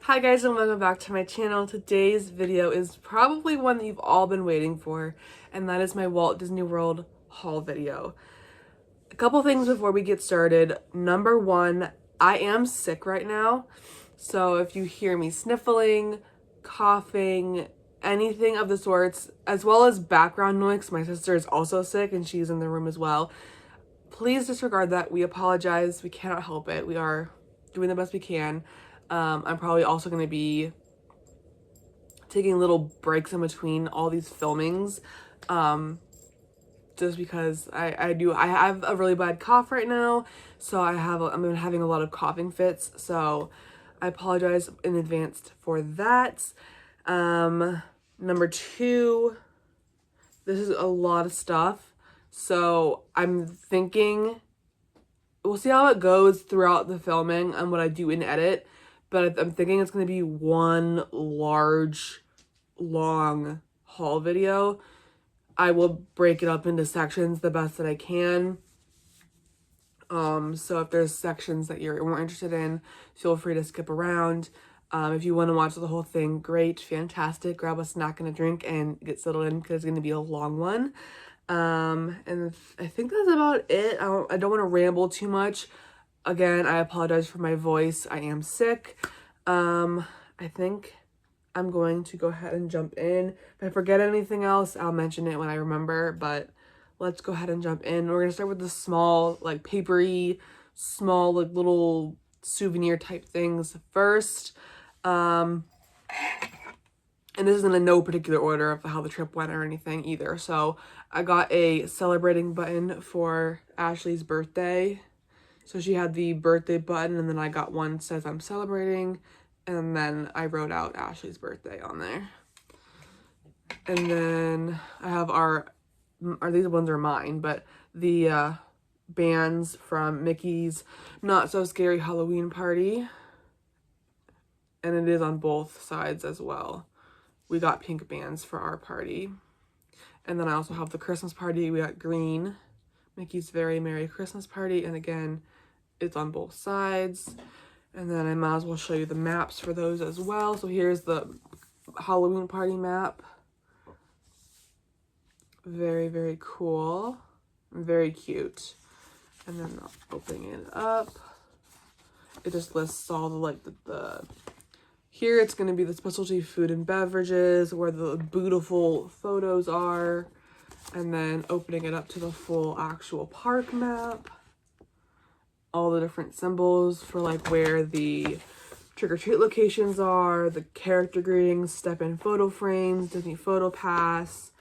Hi guys, and welcome back to my channel. Today's video is probably one that you've all been waiting for, and that is my Walt Disney World haul video. A couple things before we get started. Number one, I am sick right now, so if you hear me sniffling, coughing, anything of the sorts, as well as background noise, my sister is also sick and she's in the room as well, please disregard that. We apologize. We cannot help it. We are doing the best we can. I'm probably also going to be taking little breaks in between all these filmings, just because I have a really bad cough right now, so I'm having a lot of coughing fits, so I apologize in advance for that. Number two, this is a lot of stuff, so I'm thinking we'll see how it goes throughout the filming and what I do in edit. But I'm thinking it's going to be one large, long haul video. I will break it up into sections the best that I can. So if there's sections that you're more interested in, feel free to skip around. If you want to watch the whole thing, great, fantastic. Grab a snack and a drink and get settled in because it's going to be a long one. And I think that's about it. I don't want to ramble too much. Again, I apologize for my voice. I am sick. I think I'm going to go ahead and jump in. If I forget anything else, I'll mention it when I remember, but let's go ahead and jump in. We're going to start with the small, like papery, small, like little souvenir type things first. And this isn't in no particular order of how the trip went or anything either. So I got a celebrating button for Ashley's birthday. So she had the birthday button, and then I got one that says I'm celebrating, and then I wrote out Ashley's birthday on there. And then I have these ones are mine, but the bands from Mickey's Not So Scary Halloween Party. And it is on both sides as well. We got pink bands for our party. And then I also have the Christmas party. We got green, Mickey's Very Merry Christmas Party, and again, it's on both sides. And then I might as well show you the maps for those as well. So here's the Halloween party map. Very, very cool. Very cute. And then opening it up, it just lists all the here it's going to be the specialty food and beverages, where the beautiful photos are. And then opening it up to the full actual park map. All the different symbols for like where the trick-or-treat locations are, the character greetings, step-in photo frames, Disney Photo Pass,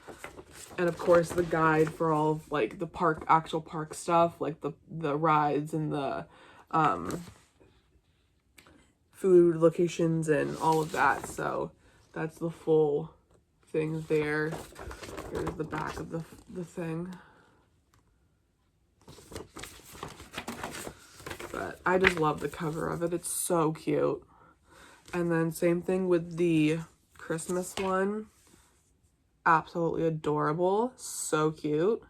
and of course the guide for all of like the actual park stuff, like the rides and the food locations and all of that. So that's the full thing there. Here's the back of the thing. But I just love the cover of it. It's so cute. And then same thing with the Christmas one. Absolutely adorable. So cute.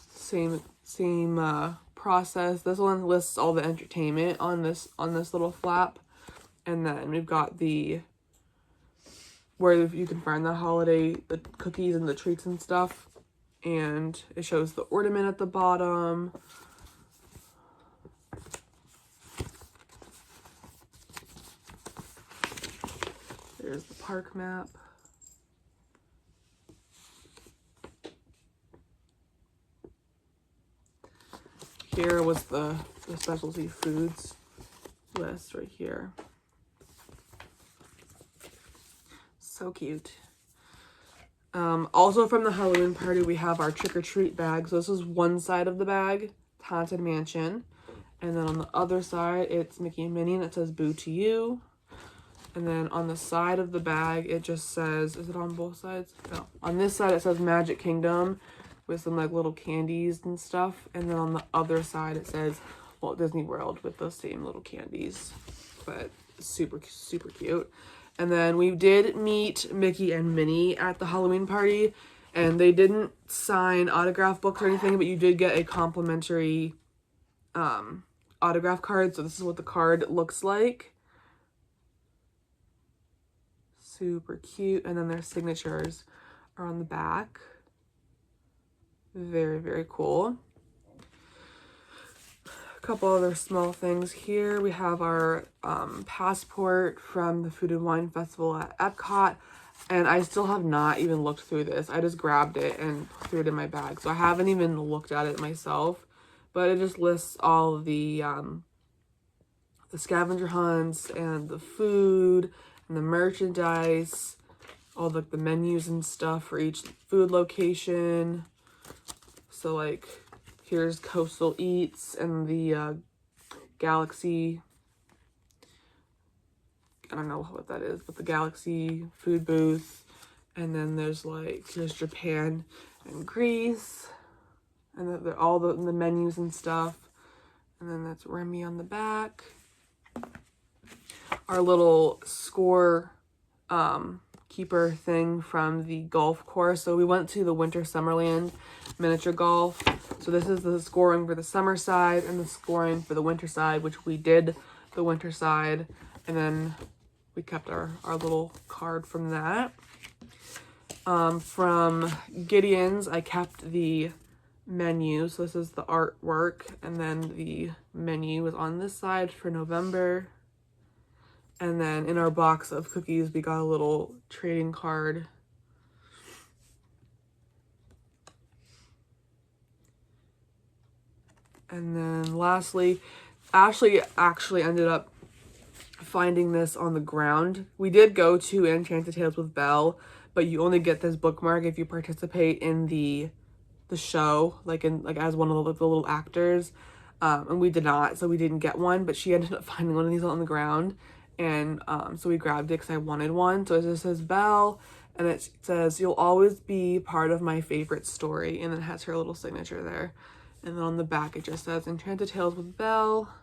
Same process. This one lists all the entertainment on this little flap. And then we've got where you can find the cookies and the treats and stuff. And it shows the ornament at the bottom. There's the park map. Here was the specialty foods list right here. So cute. Also from the Halloween party, we have our trick-or-treat bag. So this is one side of the bag, Haunted Mansion. And then on the other side, it's Mickey and Minnie, and it says Boo to You. And then on the side of the bag, it just says, is it on both sides? No. On this side, it says Magic Kingdom with some like little candies and stuff. And then on the other side, it says Walt Disney World with those same little candies. But super, super cute. And then we did meet Mickey and Minnie at the Halloween party, and they didn't sign autograph books or anything, but you did get a complimentary autograph card. So this is what the card looks like. Super cute. And then their signatures are on the back. Very, very cool. A couple other small things here. We have our passport from the Food and Wine Festival at Epcot. And I still have not even looked through this. I just grabbed it and threw it in my bag. So I haven't even looked at it myself. But it just lists all of the scavenger hunts and the food and the merchandise, all the menus and stuff for each food location. So like here's Coastal Eats and the Galaxy, I don't know what that is, but the Galaxy food booth. And then there's like, here's Japan and Greece. And all the menus and stuff. And then that's Remy on the back. Our little score keeper thing from the golf course. So we went to the Winter Summerland miniature golf. So this is the scoring for the summer side and the scoring for the winter side, which we did the winter side. And then we kept our little card from that. From Gideon's, I kept the menu. So this is the artwork, and then the menu was on this side for November. And then in our box of cookies, we got a little trading card. And then lastly, Ashley actually ended up finding this on the ground. We did go to Enchanted Tales with Belle, but you only get this bookmark if you participate in the show, like as one of the little actors. And we did not, so we didn't get one, but she ended up finding one of these on the ground. And so we grabbed it because I wanted one. So it just says Belle, and it says, "You'll always be part of my favorite story." And it has her little signature there. And then on the back, it just says Enchanted Tales with Belle.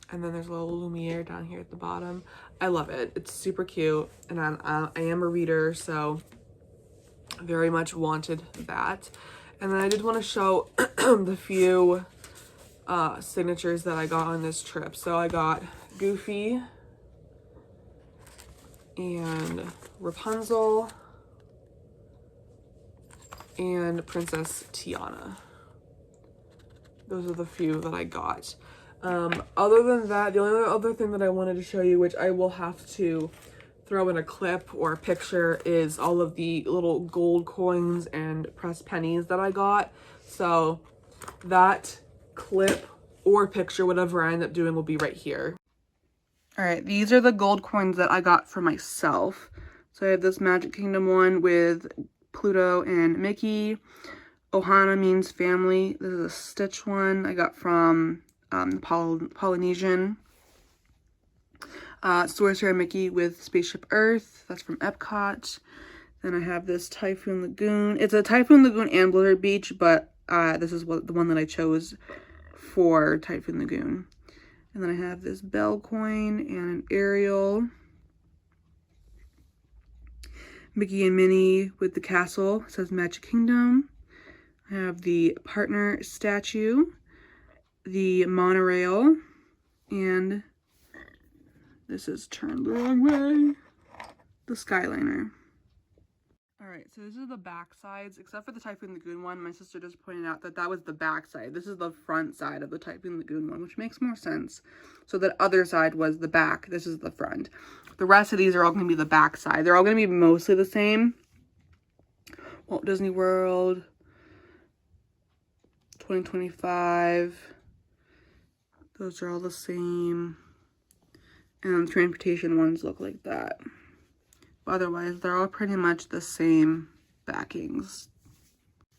And then there's a little Lumiere down here at the bottom. I love it. It's super cute. And I am a reader, so very much wanted that. And then I did want to show the few signatures that I got on this trip. So I got Goofy and Rapunzel and Princess Tiana. Those are the few that I got. Other than that, the only other thing that I wanted to show you, which I will have to throw in a clip or a picture, is all of the little gold coins and pressed pennies that I got. So that clip or picture, whatever I end up doing, will be right here. All right, these are the gold coins that I got for myself. So I have this Magic Kingdom one with Pluto and Mickey. Ohana means family. This is a Stitch one I got from the Polynesian. Sorcerer Mickey with Spaceship Earth. That's from Epcot. Then I have this Typhoon Lagoon. It's a Typhoon Lagoon and Blizzard Beach, but this is the one that I chose for Typhoon Lagoon. And then I have this Belle coin and an Ariel. Mickey and Minnie with the castle. It says Magic Kingdom. I have the partner statue, the monorail, and this is turned the wrong way, the Skyliner. Alright, so these are the back sides, except for the Typhoon Lagoon one. My sister just pointed out that that was the back side. This is the front side of the Typhoon Lagoon one, which makes more sense. So that other side was the back. This is the front. The rest of these are all going to be the back side. They're all going to be mostly the same. Walt Disney World 2025. Those are all the same. And the transportation ones look like that. But otherwise, they're all pretty much the same backings.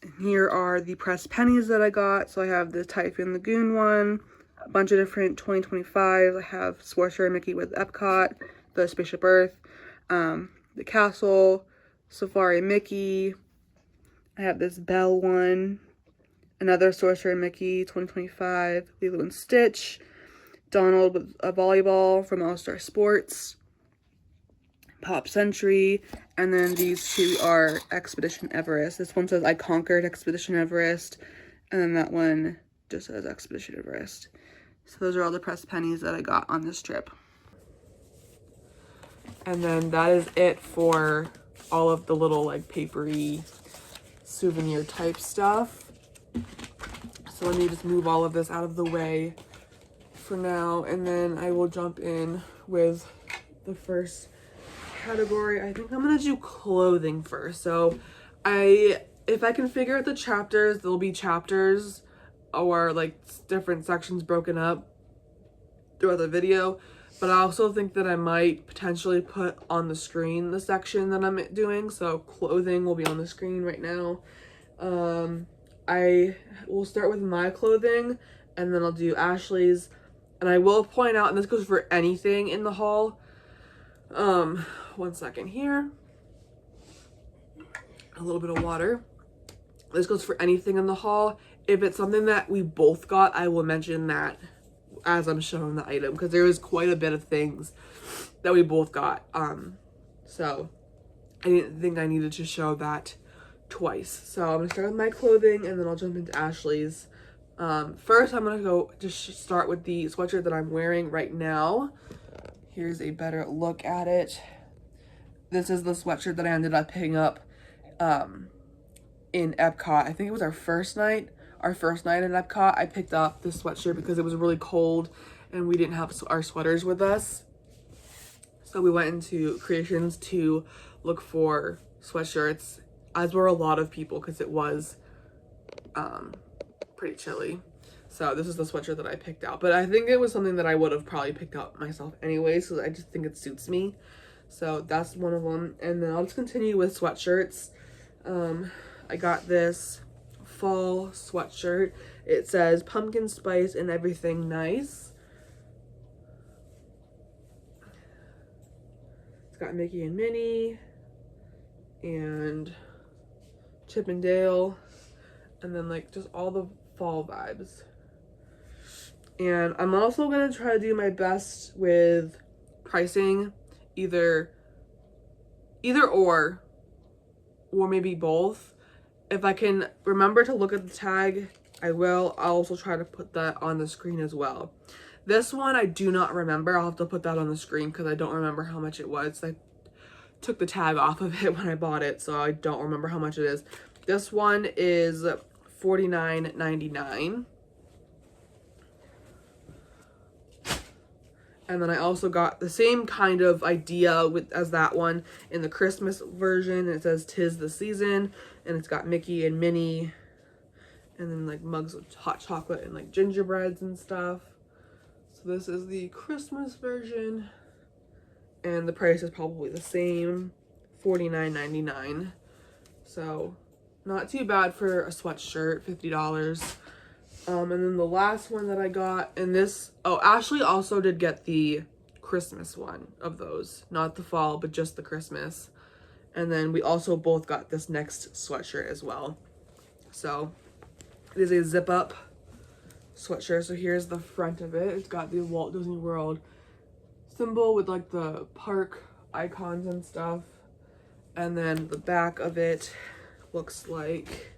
And here are the pressed pennies that I got. So I have the Typhoon Lagoon one, a bunch of different 2025s. I have Sorcerer Mickey with Epcot, the Spaceship Earth, the Castle, Safari Mickey. I have this Belle one, another Sorcerer Mickey 2025, Lilo and Stitch, Donald with a volleyball from All Star Sports, Pop Century, and then these two are Expedition Everest. This one says I conquered Expedition Everest, and then that one just says Expedition Everest. So those are all the pressed pennies that I got on this trip. And then that is it for all of the little like papery souvenir type stuff. So let me just move all of this out of the way for now, and then I will jump in with the first category. I think I'm gonna do clothing first. So if I can figure out the chapters, there'll be chapters or like different sections broken up throughout the video. But I also think that I might potentially put on the screen the section that I'm doing. So clothing will be on the screen right now. I will start with my clothing, and then I'll do Ashley's. And I will point out, and this goes for anything in the haul. 1 second here. A little bit of water. This goes for anything in the haul. If it's something that we both got, I will mention that as I'm showing the item, because there is quite a bit of things that we both got. So I didn't think I needed to show that twice. So I'm gonna start with my clothing, and then I'll jump into Ashley's. First, I'm gonna go just start with the sweatshirt that I'm wearing right now. Here's a better look at it. This is the sweatshirt that I ended up picking up in Epcot. I think it was our first night in Epcot. I picked up this sweatshirt because it was really cold and we didn't have our sweaters with us. So we went into Creations to look for sweatshirts, as were a lot of people, because it was pretty chilly. So this is the sweatshirt that I picked out, but I think it was something that I would have probably picked out myself anyways, because I just think it suits me. So that's one of them. And then I'll just continue with sweatshirts. I got this fall sweatshirt. It says pumpkin spice and everything nice. It's got Mickey and Minnie and Chip and Dale, and then like just all the fall vibes. And I'm also gonna try to do my best with pricing, either or maybe both. If I can remember to look at the tag, I will. I'll also try to put that on the screen as well. This one I do not remember. I'll have to put that on the screen because I don't remember how much it was. I took the tag off of it when I bought it, so I don't remember how much it is. This one is $49.99. And then I also got the same kind of idea as that one in the Christmas version. It says "'Tis the Season," and it's got Mickey and Minnie, and then like mugs of hot chocolate and like gingerbreads and stuff. So this is the Christmas version, and the price is probably the same, $49.99. So not too bad for a sweatshirt, $50. And then the last one that I got, and this, oh, Ashley also did get the Christmas one of those, not the fall, but just the Christmas. And then we also both got this next sweatshirt as well. So it is a zip up sweatshirt. So here's the front of it. It's got the Walt Disney World symbol with like the park icons and stuff. And then the back of it looks like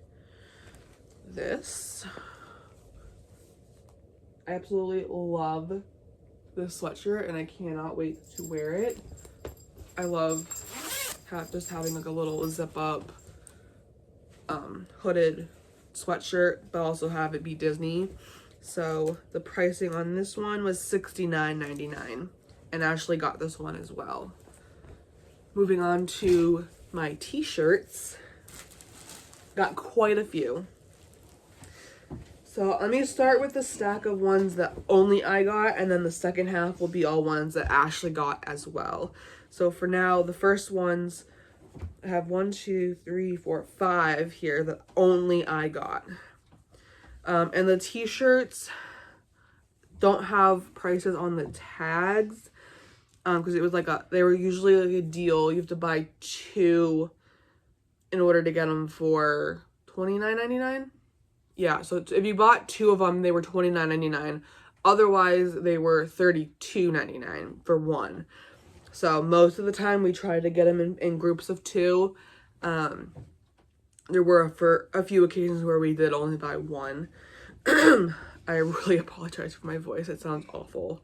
this. I absolutely love this sweatshirt, and I cannot wait to wear it. I love just having like a little zip up hooded sweatshirt, but also have it be Disney. So the pricing on this one was $69.99, and Ashley got this one as well. Moving on to my t-shirts. Got quite a few. So let me start with the stack of ones that only I got, and then the second half will be all ones that Ashley got as well. So for now, the first ones, I have 1, 2, 3, 4, 5 here that only I got. And the t-shirts don't have prices on the tags, because it was like they were usually like a deal. You have to buy 2 in order to get them for $29.99. Yeah, so if you bought 2 of them, they were $29.99. Otherwise, they were $32.99 for 1. So most of the time, we try to get them in groups of 2. There were for a few occasions where we did only buy 1. I really apologize for my voice. It sounds awful.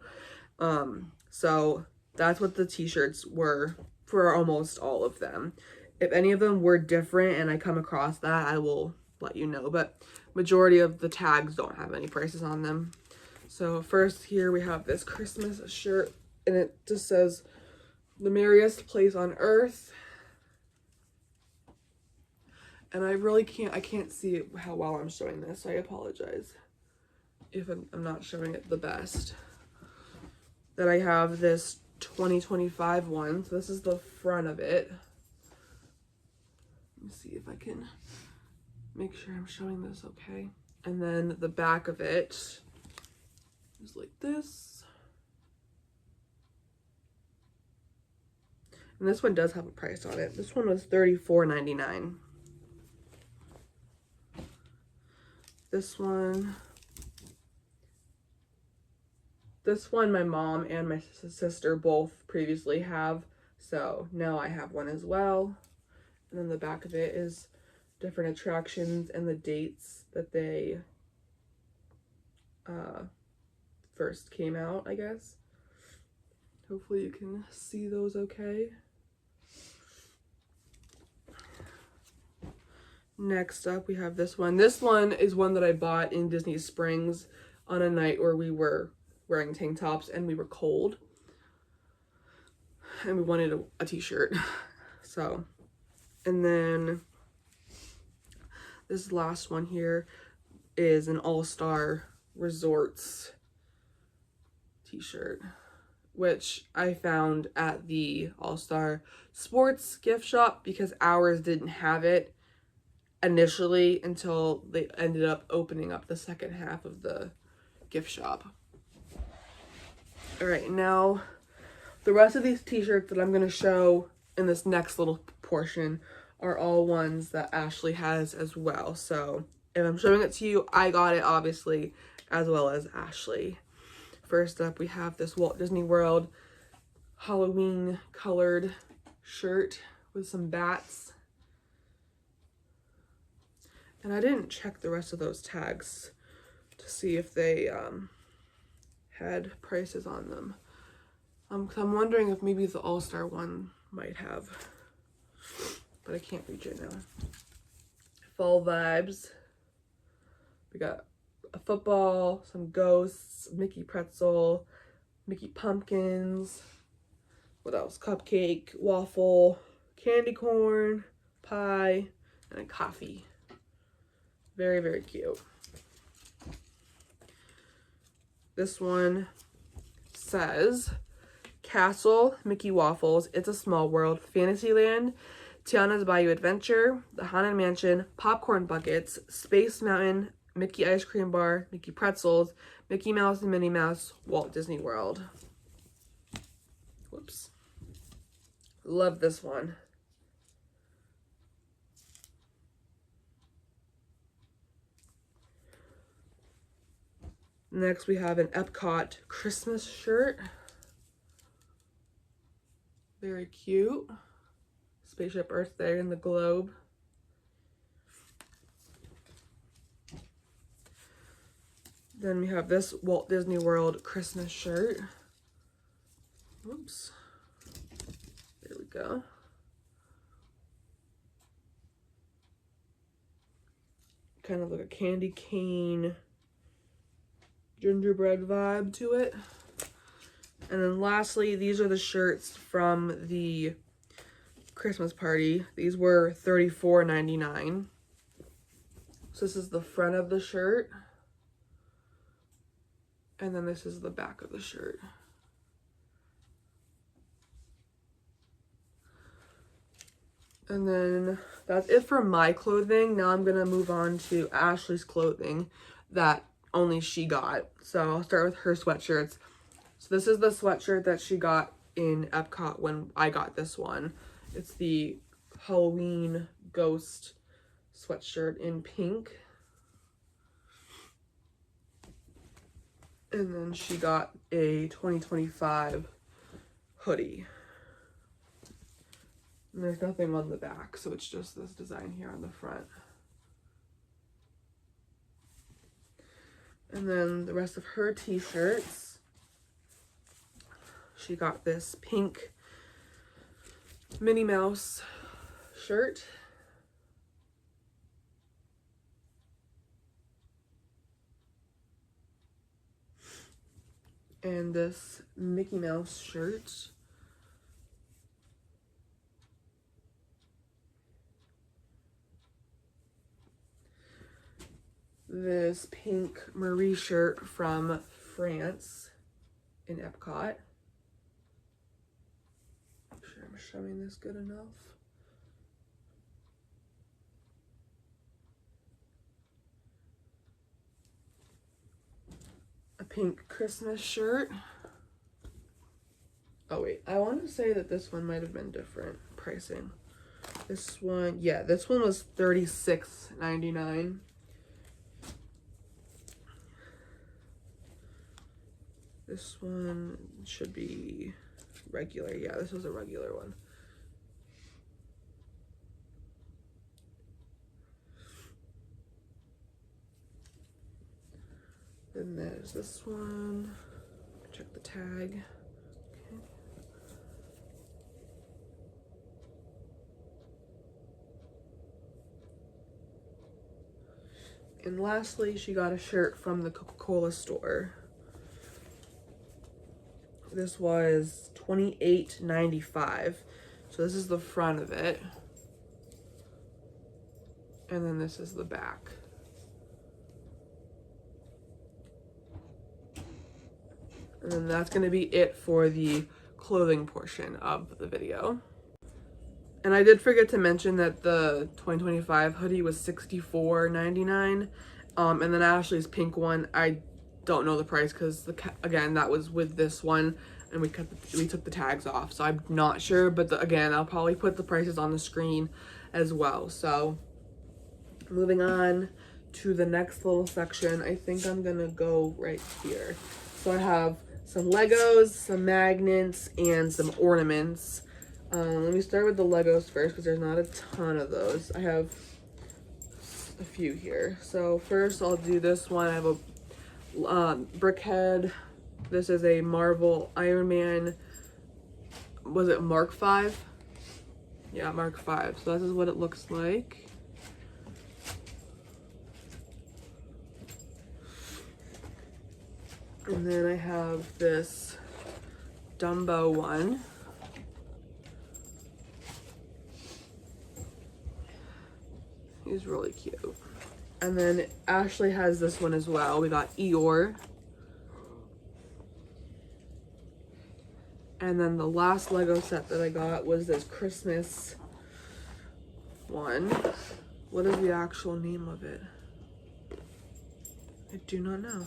So that's what the t-shirts were for almost all of them. If any of them were different and I come across that, I will let you know. But majority of the tags don't have any prices on them. So first here we have this Christmas shirt, and it just says the merriest place on earth. And I can't see how well I'm showing this, so I apologize if I'm not showing it the best. Then I have this 2025 one. So this is the front of it. Let me see if I can make sure I'm showing this okay. And then the back of it is like this. And this one does have a price on it. This one was $34.99. This one my mom and my sister both previously have, so now I have one as well. And then the back of it is different attractions and the dates that they first came out, I guess. Hopefully you can see those okay. Next up we have this one. This one is one that I bought in Disney Springs on a night where we were wearing tank tops and we were cold and we wanted a t-shirt. So, and then this last one here is an All-Star Resorts t-shirt, which I found at the All-Star Sports gift shop because ours didn't have it initially until they ended up opening up the second half of the gift shop. All right, now the rest of these t-shirts that I'm going to show in this next little portion are all ones that Ashley has as well. So if I'm showing it to you, I got it obviously, as well as Ashley. First up, we have this Walt Disney World Halloween colored shirt with some bats. And I didn't check the rest of those tags to see if they had prices on them. 'Cause I'm wondering if maybe the All-Star one might have, but I can't reach it now. Fall vibes. We got a football, some ghosts, Mickey pretzel, Mickey pumpkins. What else? Cupcake, waffle, candy corn, pie, and a coffee. Very, very cute. This one says Castle, Mickey Waffles, It's a Small World, Fantasyland, Tiana's Bayou Adventure, The Haunted Mansion, Popcorn Buckets, Space Mountain, Mickey Ice Cream Bar, Mickey Pretzels, Mickey Mouse and Minnie Mouse, Walt Disney World. Whoops. Love this one. Next, we have an Epcot Christmas shirt. Very cute. Spaceship Earth there in the globe. Then we have this Walt Disney World Christmas shirt. Oops. There we go. Kind of like a candy cane gingerbread vibe to it. And then lastly, these are the shirts from the Christmas party. These were $34.99. So this is the front of the shirt. And then this is the back of the shirt. And then that's it for my clothing. Now I'm gonna move on to Ashley's clothing that only she got. So I'll start with her sweatshirts. So this is the sweatshirt that she got in Epcot when I got this one. It's the Halloween Ghost sweatshirt in pink. And then she got a 2025 hoodie. And there's nothing on the back, so it's just this design here on the front. And then the rest of her t-shirts, she got this pink Minnie Mouse shirt. And this Mickey Mouse shirt. This pink Marie shirt from France in Epcot. Make sure I'm showing this good enough. A pink Christmas shirt. Oh wait, I want to say that this one might have been different pricing. This one, yeah, this one was $36.99. This one should be regular. Yeah, this was a regular one. Then there's this one. Check the tag. Okay. And lastly, she got a shirt from the Coca-Cola store. This was $28.95. So this is the front of it. And then this is the back. And then that's going to be it for the clothing portion of the video. And I did forget to mention that the 2025 hoodie was $64.99. And then Ashley's pink one, I don't know the price because, again, that was with this one. And we took the tags off. So I'm not sure. But again, I'll probably put the prices on the screen as well. So moving on to the next little section, I think I'm going to go right here. So I have some Legos, some magnets, and some ornaments. Let me start with the Legos first because there's not a ton of those. I have a few here. So first I'll do this one. I have a brick head. This is a Marvel Iron Man. Was it Mark 5? Yeah, Mark 5. So this is what it looks like. And then I have this Dumbo one. He's really cute. And then Ashley has this one as well. We got Eeyore. And then the last Lego set that I got was this Christmas one. What is the actual name of it? I do not know.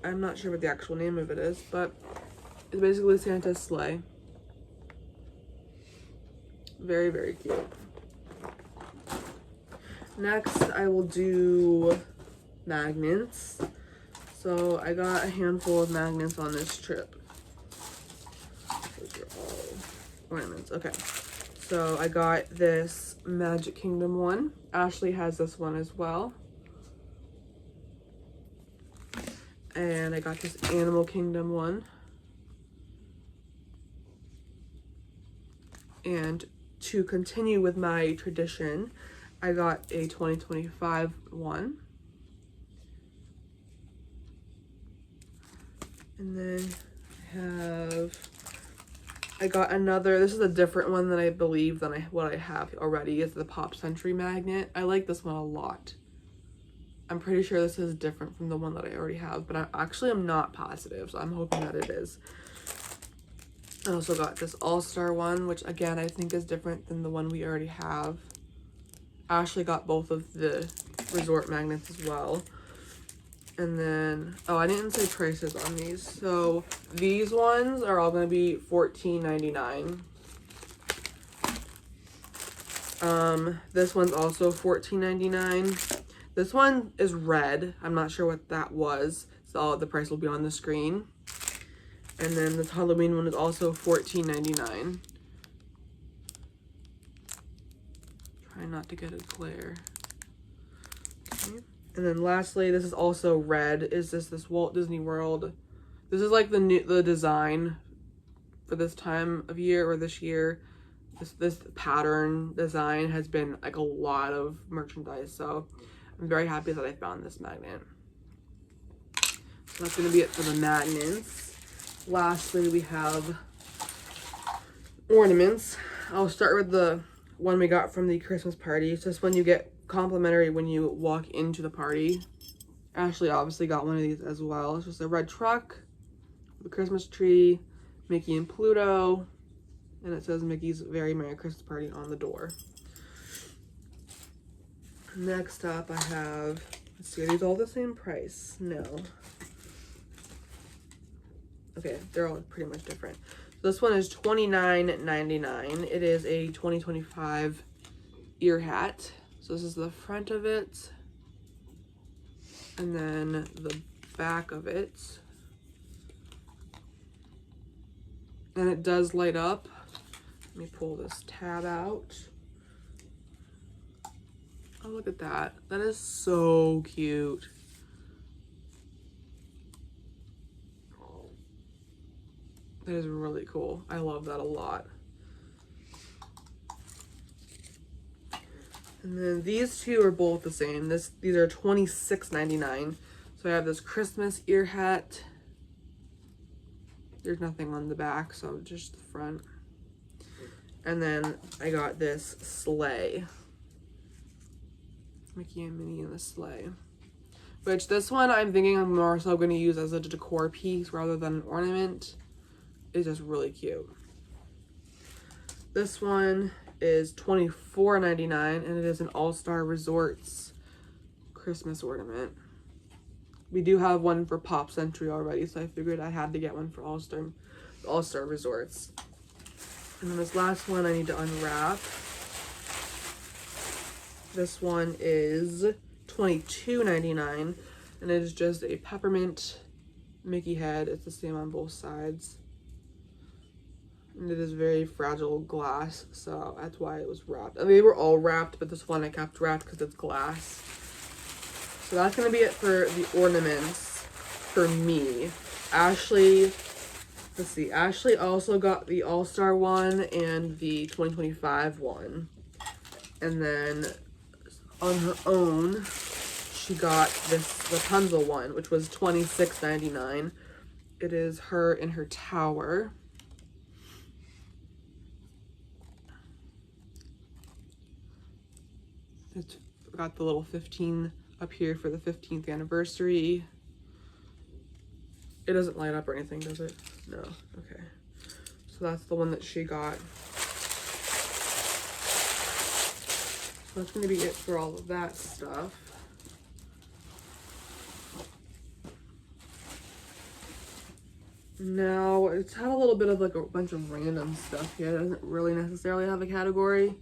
I'm not sure what the actual name of it is, but it's basically Santa's sleigh. Very, very cute. Next, I will do magnets. So I got a handful of magnets on this trip. Those are all ornaments. Okay. So I got this Magic Kingdom one. Ashley has this one as well. And I got this Animal Kingdom one. And to continue with my tradition, I got a 2025 one. And then I got another, this is a different one than I believe than what I have already, is the Pop Century magnet. I like this one a lot. I'm pretty sure this is different from the one that I already have, but I'm not positive, so I'm hoping that it is. I also got this All-Star one, which again, I think is different than the one we already have. Ashley got both of the resort magnets as well. And then, oh, I didn't say prices on these. So these ones are all going to be $14.99. This one's also $14.99. This one is red. I'm not sure what that was. So the price will be on the screen. And then this Halloween one is also $14.99. Try not to get a glare. Okay. And then lastly, this is also red, is this Walt Disney World. This is like the design for this time of year, or this year. This pattern design has been like a lot of merchandise, so I'm very happy that I found this magnet. So that's gonna be it for the magnets. Lastly, we have ornaments. I'll start with the one we got from the Christmas party. It's just one you get complimentary when you walk into the party. Ashley obviously got one of these as well. It's just a red truck, the Christmas tree, Mickey and Pluto, and it says Mickey's Very Merry Christmas Party on the door. Next up I have, let's see, are these all the same price? No. Okay, they're all pretty much different. So this one is $29.99. It is a 2025 ear hat. So this is the front of it, and then the back of it. And it does light up. Let me pull this tab out. Oh, look at that. That is so cute. That is really cool. I love that a lot. And then these two are both the same. These are $26.99. So I have this Christmas ear hat. There's nothing on the back, so just the front. And then I got this sleigh. Mickey and Minnie in the sleigh. Which this one I'm thinking I'm more so going to use as a decor piece rather than an ornament. It's just really cute. This one is $24.99, and it is an All-Star Resorts Christmas ornament. We do have one for Pop Century already, so I figured I had to get one for All-Star Resorts. And then this last one I need to unwrap. This one is $22.99, and it is just a peppermint Mickey head. It's the same on both sides. And it is very fragile glass, so that's why it was wrapped. I mean, they were all wrapped, but this one I kept wrapped because it's glass. So that's going to be it for the ornaments for me. Ashley, let's see, Ashley also got the All-Star one and the 2025 one. And then on her own, she got this Rapunzel one, which was $26.99. It is her in her tower. It's got the little 15 up here for the 15th anniversary. It doesn't light up or anything, does it? No. Okay. So that's the one that she got. So that's going to be it for all of that stuff. Now, it's had a little bit of like a bunch of random stuff here. It doesn't really necessarily have a category.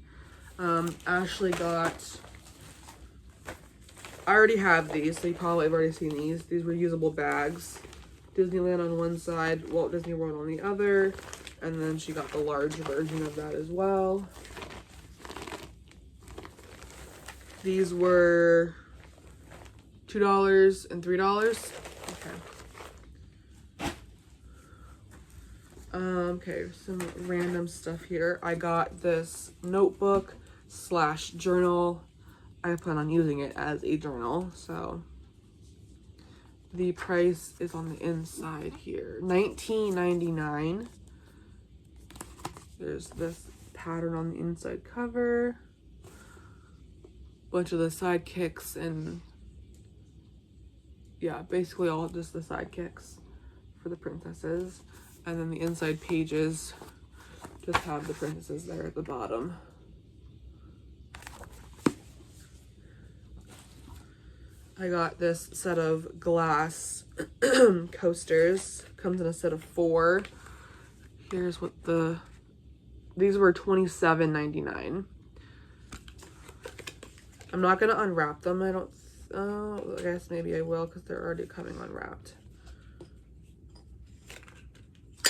Ashley got, I already have these, so you probably have already seen these. These reusable bags. Disneyland on one side, Walt Disney World on the other. And then she got the large version of that as well. These were $2 and $3. Okay. Okay, some random stuff here. I got this notebook / journal. I plan on using it as a journal, so the price is on the inside here. $19.99. There's this pattern on the inside cover. Bunch of the sidekicks and yeah, basically all just the sidekicks for the princesses. And then the inside pages just have the princesses there at the bottom. I got this set of glass coasters. Comes in a set of 4. Here's what these were $27.99. I'm not gonna unwrap them. I guess maybe I will because they're already coming unwrapped.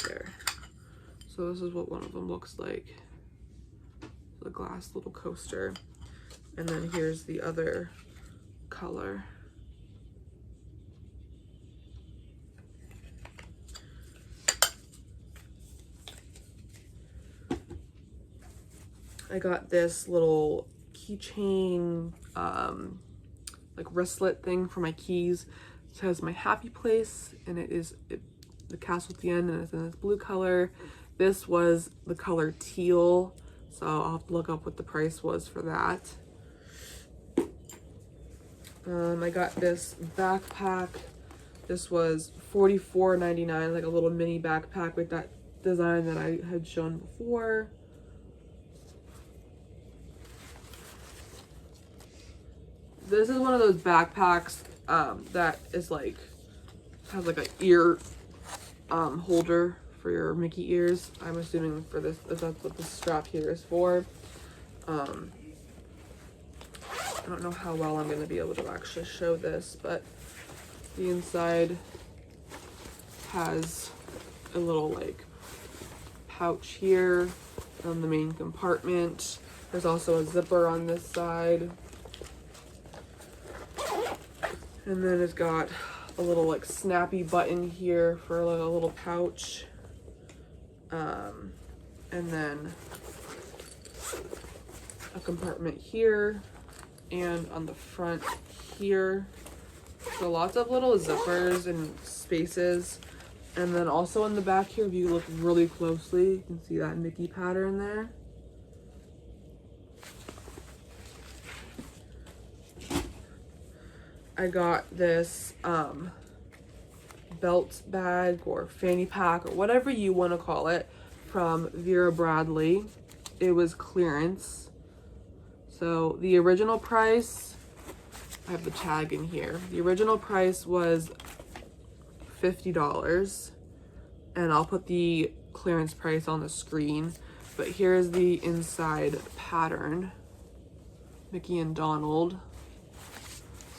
There. So this is what one of them looks like. The glass little coaster. And then here's the other color. I got this little keychain, like wristlet thing for my keys. It has my happy place, and the castle at the end, and it's in this blue color. This was the color teal, so I'll have to look up what the price was for that. I got this backpack. This was $44.99, like a little mini backpack with that design that I had shown before. This is one of those backpacks that is like, has like an ear holder for your Mickey ears. I'm assuming for this, that's what this strap here is for. I don't know how well I'm going to be able to actually show this, but the inside has a little like pouch here on the main compartment. There's also a zipper on this side. And then it's got a little like snappy button here for like a little pouch. And then a compartment here and on the front here. So lots of little zippers and spaces. And then also in the back here, if you look really closely, you can see that Mickey pattern there. I got this belt bag or fanny pack or whatever you want to call it from Vera Bradley. It was clearance. So the original price, I have the tag in here. The original price was $50, and I'll put the clearance price on the screen. But here's the inside pattern. Mickey and Donald.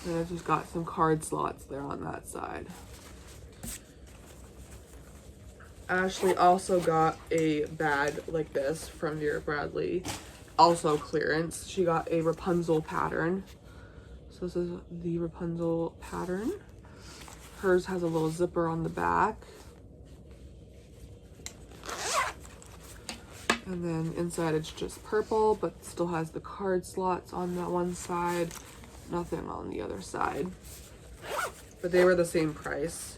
And it's just got some card slots there on that side. Ashley also got a bag like this from Vera Bradley, also clearance. She got a Rapunzel pattern. So this is the Rapunzel pattern. Hers has a little zipper on the back. And then inside it's just purple, but still has the card slots on that one side. Nothing on the other side. But they were the same price.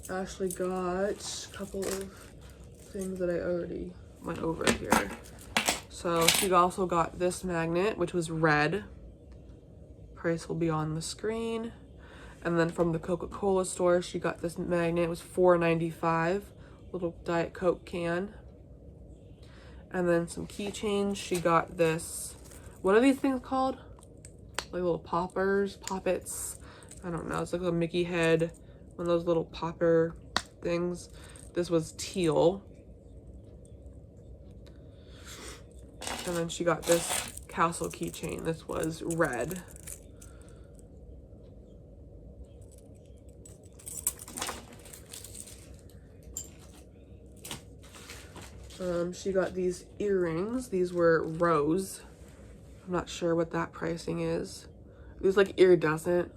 Ashley got a couple of things that I already went over here. So she also got this magnet, which was red. Price will be on the screen. And then from the Coca-Cola store, she got this magnet. It was $4.95, little Diet Coke can. And then some keychains. She got this, what are these things called? Like little poppers, poppets. I don't know. It's like a Mickey head, one of those little popper things. This was teal. And then she got this castle keychain. This was red. She got these earrings. These were rose. I'm not sure what that pricing is. It was like iridescent,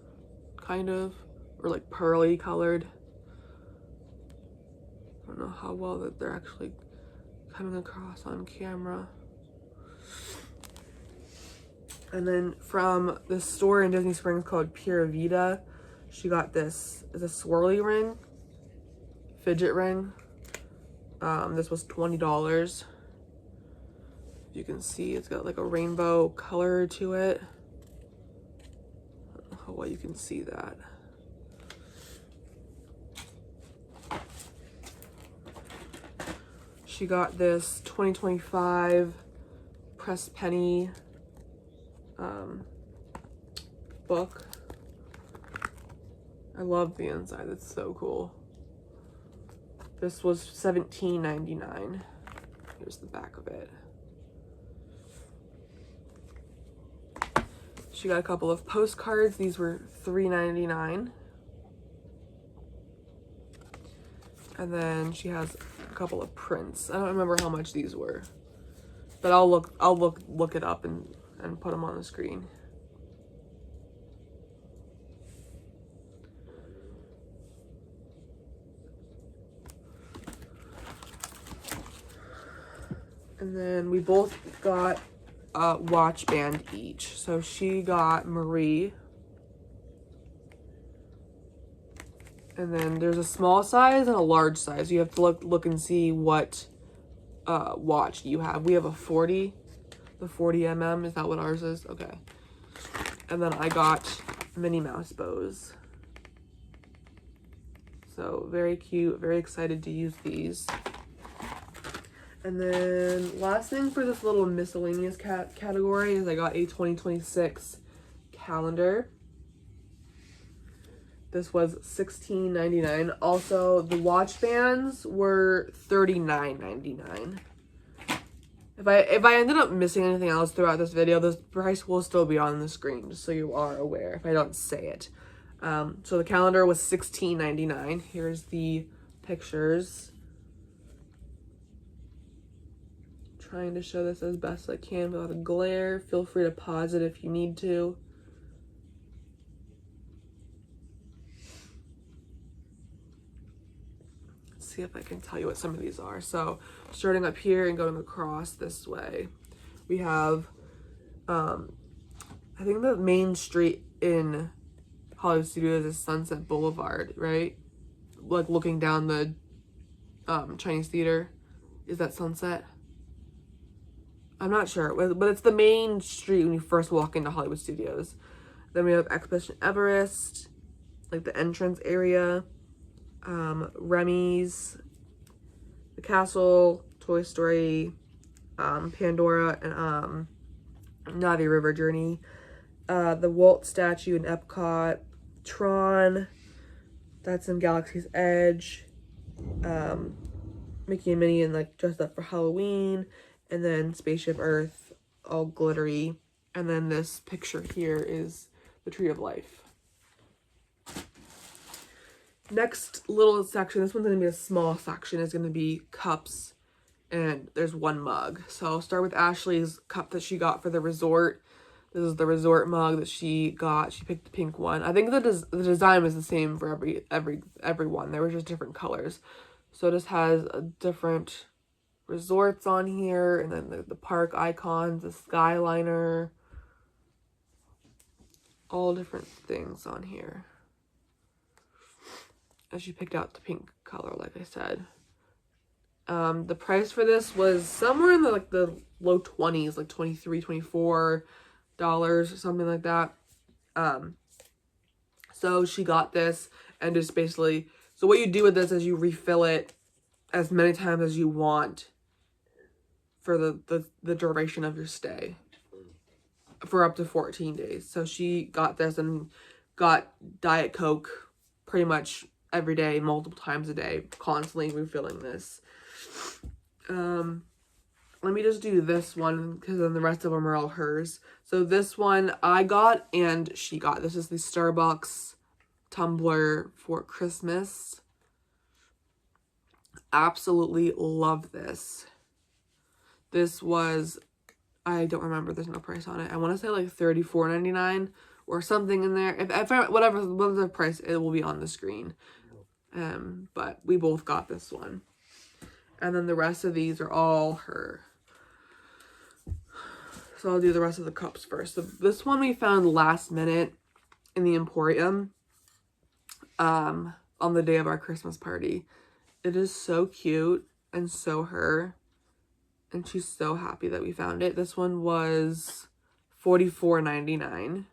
kind of, or like pearly colored. I don't know how well that they're actually coming across on camera. And then from this store in Disney Springs called Pura Vida, she got this is a swirly ring, fidget ring. This was $20. You can see it's got like a rainbow color to it. I don't know how well you can see that. She got this 2025 press penny book. I love the inside. It's so cool. This was $17.99. Here's the back of it. She got a couple of postcards. These were $3.99. And then she has a couple of prints. I don't remember how much these were, but I'll look it up and put them on the screen. And then we both got a watch band each. So she got Marie. And then there's a small size and a large size. You have to look and see what watch you have. We have a 40, the 40 mm. Is that what ours is? Okay. And then I got Minnie Mouse bows. So very cute, very excited to use these. And then last thing for this little miscellaneous category is I got a 2026 calendar. This was $16.99. Also, the watch bands were $39.99. If I ended up missing anything else throughout this video, this price will still be on the screen, just so you are aware if I don't say it. So the calendar was $16.99. Here's the pictures. Trying to show this as best I can without a glare. Feel free to pause it if you need to. Let's see if I can tell you what some of these are. So starting up here and going across this way, we have I think the main street in Hollywood Studios is Sunset Boulevard, right? Like looking down the Chinese theater. Is that Sunset? I'm not sure, but it's the main street when you first walk into Hollywood Studios. Then we have Expedition Everest, like the entrance area, Remy's, the castle, Toy Story, Pandora, and Navi River Journey, the Walt statue in Epcot, Tron, that's in Galaxy's Edge, Mickey and Minnie and like dressed up for Halloween, and then Spaceship Earth, all glittery, and then this picture here is the Tree of Life. Next little section, this one's going to be a small section, is going to be cups, and there's one mug. So I'll start with Ashley's cup that she got for the resort. This is the resort mug that she got. She picked the pink one. I think the design was the same for every one. There were just different colors. So it just has a different resorts on here, and then the park icons, the Skyliner, all different things on here. And she picked out the pink color, like I said. The price for this was somewhere in the low 20s, like $23, $24 or something like that. So she got this, and just basically, so what you do with this is you refill it as many times as you want for the duration of your stay, for up to 14 days. So she got this and got Diet Coke pretty much every day, multiple times a day, constantly refilling this. Let me just do this one, because then the rest of them are all hers. So this one I got and she got. This is the Starbucks tumbler for Christmas. Absolutely love this. This was, I don't remember, there's no price on it. I want to say like $34.99 or something in there. If I, whatever the price, it will be on the screen. But we both got this one. And then the rest of these are all her. So I'll do the rest of the cups first. So this one we found last minute in the Emporium on the day of our Christmas party. It is so cute and so her. And she's so happy that we found it. This one was $44.99.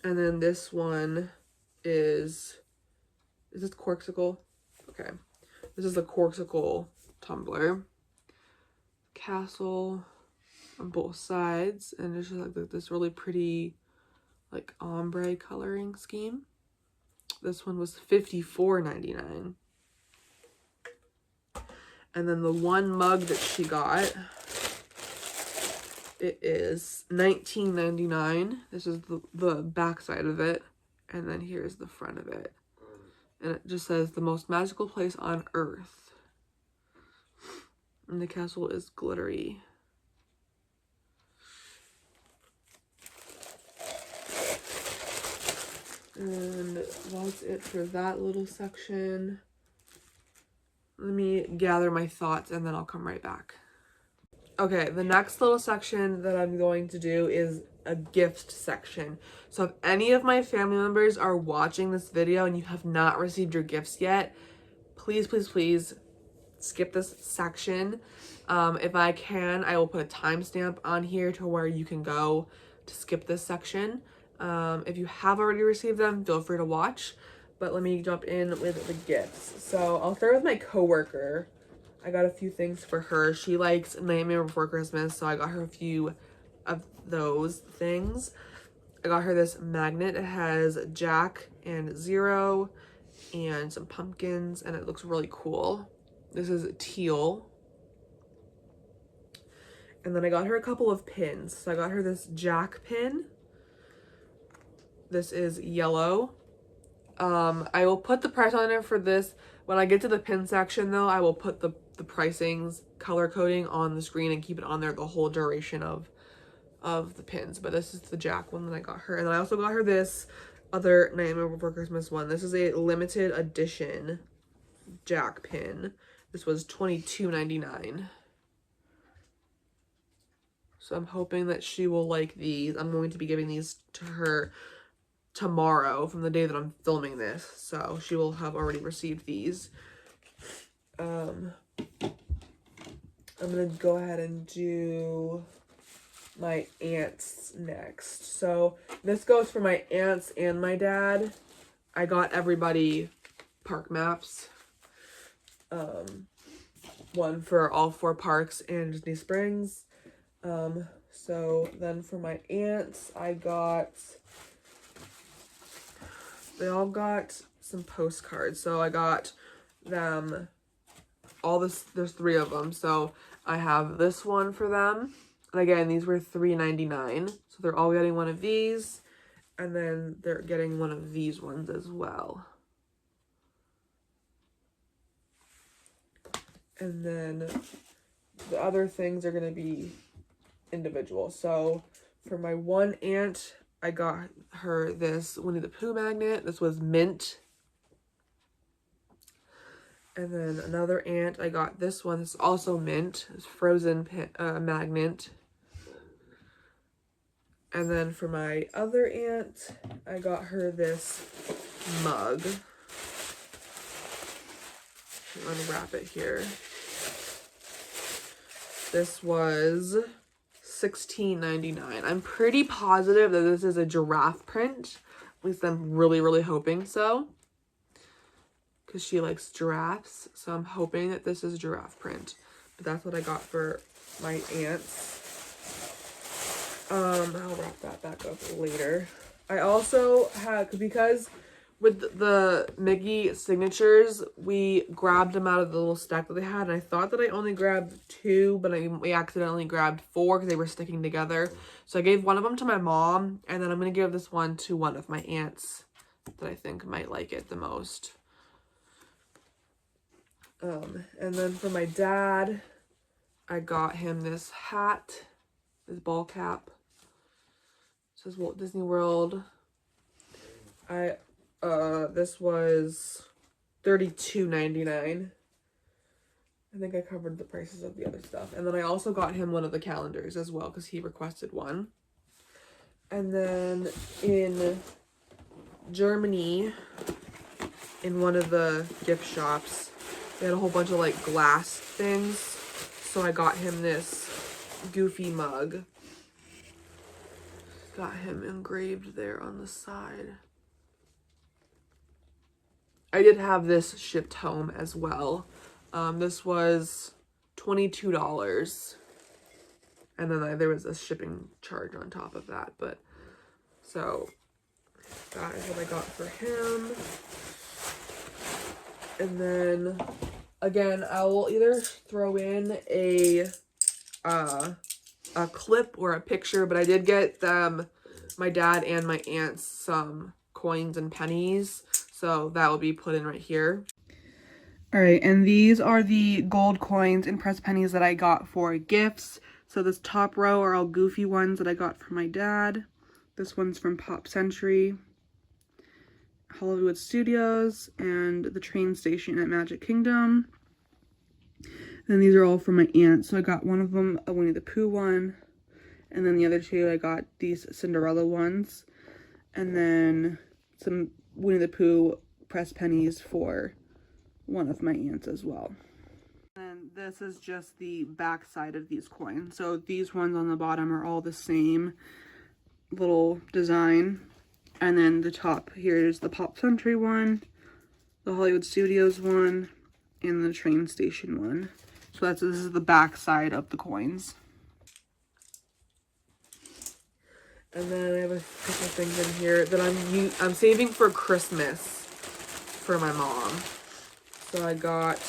And then this one is this Corksicle? Okay. This is a Corksicle tumbler. Castle on both sides. And it's just like this really pretty like ombre coloring scheme. This one was $54.99. And then the one mug that she got, it is $19.99. This is the back side of it. And then here's the front of it. And it just says, the most magical place on earth. And the castle is glittery. And that's it for that little section. Let me gather my thoughts and then I'll come right back. Okay, the next little section that I'm going to do is a gift section. So if any of my family members are watching this video and you have not received your gifts yet, please, please, please skip this section. If I can, I will put a timestamp on here to where you can go to skip this section. If you have already received them, feel free to watch. But let me jump in with the gifts. So I'll start with my coworker. I got a few things for her. She likes Nightmare Before Christmas, so I got her a few of those things. I got her this magnet. It has Jack and Zero and some pumpkins, and it looks really cool. This is teal. And then I got her a couple of pins. So I got her this Jack pin. This is yellow. I will put the price on it for this. When I get to the pin section though, I will put the pricings, color coding on the screen and keep it on there the whole duration of the pins. But this is the Jack one that I got her. And then I also got her this other Nightmare Before Christmas one. This is a limited edition Jack pin. This was $22.99. So I'm hoping that she will like these. I'm going to be giving these to her tomorrow from the day that I'm filming this. So she will have already received these. I'm going to go ahead and do my aunts next. So this goes for my aunts and my dad. I got everybody park maps. One for all 4 parks in Disney Springs. So then for my aunts, they all got some postcards. So I got them there's 3 of them. So I have this one for them. And again, these were $3.99. So they're all getting one of these. And then they're getting one of these ones as well. And then the other things are going to be individual. So for my one aunt, I got her this Winnie the Pooh magnet. This was mint. And then another aunt, I got this one. This is also mint. It's Frozen magnet. And then for my other aunt, I got her this mug. Unwrap it here. This was $16.99. I'm pretty positive that this is a giraffe print. At least I'm really, really hoping so. Because she likes giraffes. So I'm hoping that this is giraffe print. But that's what I got for my aunts. I'll wrap that back up later. I also had, because with the Mickey signatures, we grabbed them out of the little stack that they had. And I thought that I only grabbed 2, but we accidentally grabbed 4 because they were sticking together. So I gave one of them to my mom. And then I'm going to give this one to one of my aunts that I think might like it the most. And then for my dad, I got him this hat, this ball cap. It says Walt Disney World. This was $32.99. I think I covered the prices of the other stuff. And then I also got him one of the calendars as well because he requested one. And then in Germany, in one of the gift shops, they had a whole bunch of like glass things. So I got him this Goofy mug. Got him engraved there on the side. I did have this shipped home as well. This was $22. And then there was a shipping charge on top of that. But so that is what I got for him. And then again, I will either throw in a clip or a picture, but I did get my dad and my aunts some coins and pennies, so that will be put in right here. All right, and these are the gold coins and pressed pennies that I got for gifts. So this top row are all Goofy ones that I got from my dad. This one's from Pop Century, Hollywood Studios, and the train station at Magic Kingdom. And these are all from my aunt. So I got one of them, a Winnie the Pooh one. And then the other two, I got these Cinderella ones. And then some Winnie the Pooh pressed pennies for one of my aunts as well. And this is just the back side of these coins. So these ones on the bottom are all the same little design. And then the top here is the Pop Century one, the Hollywood Studios one, and the train station one. So this is the back side of the coins. And then I have a couple things in here that I'm saving for Christmas for my mom. So I got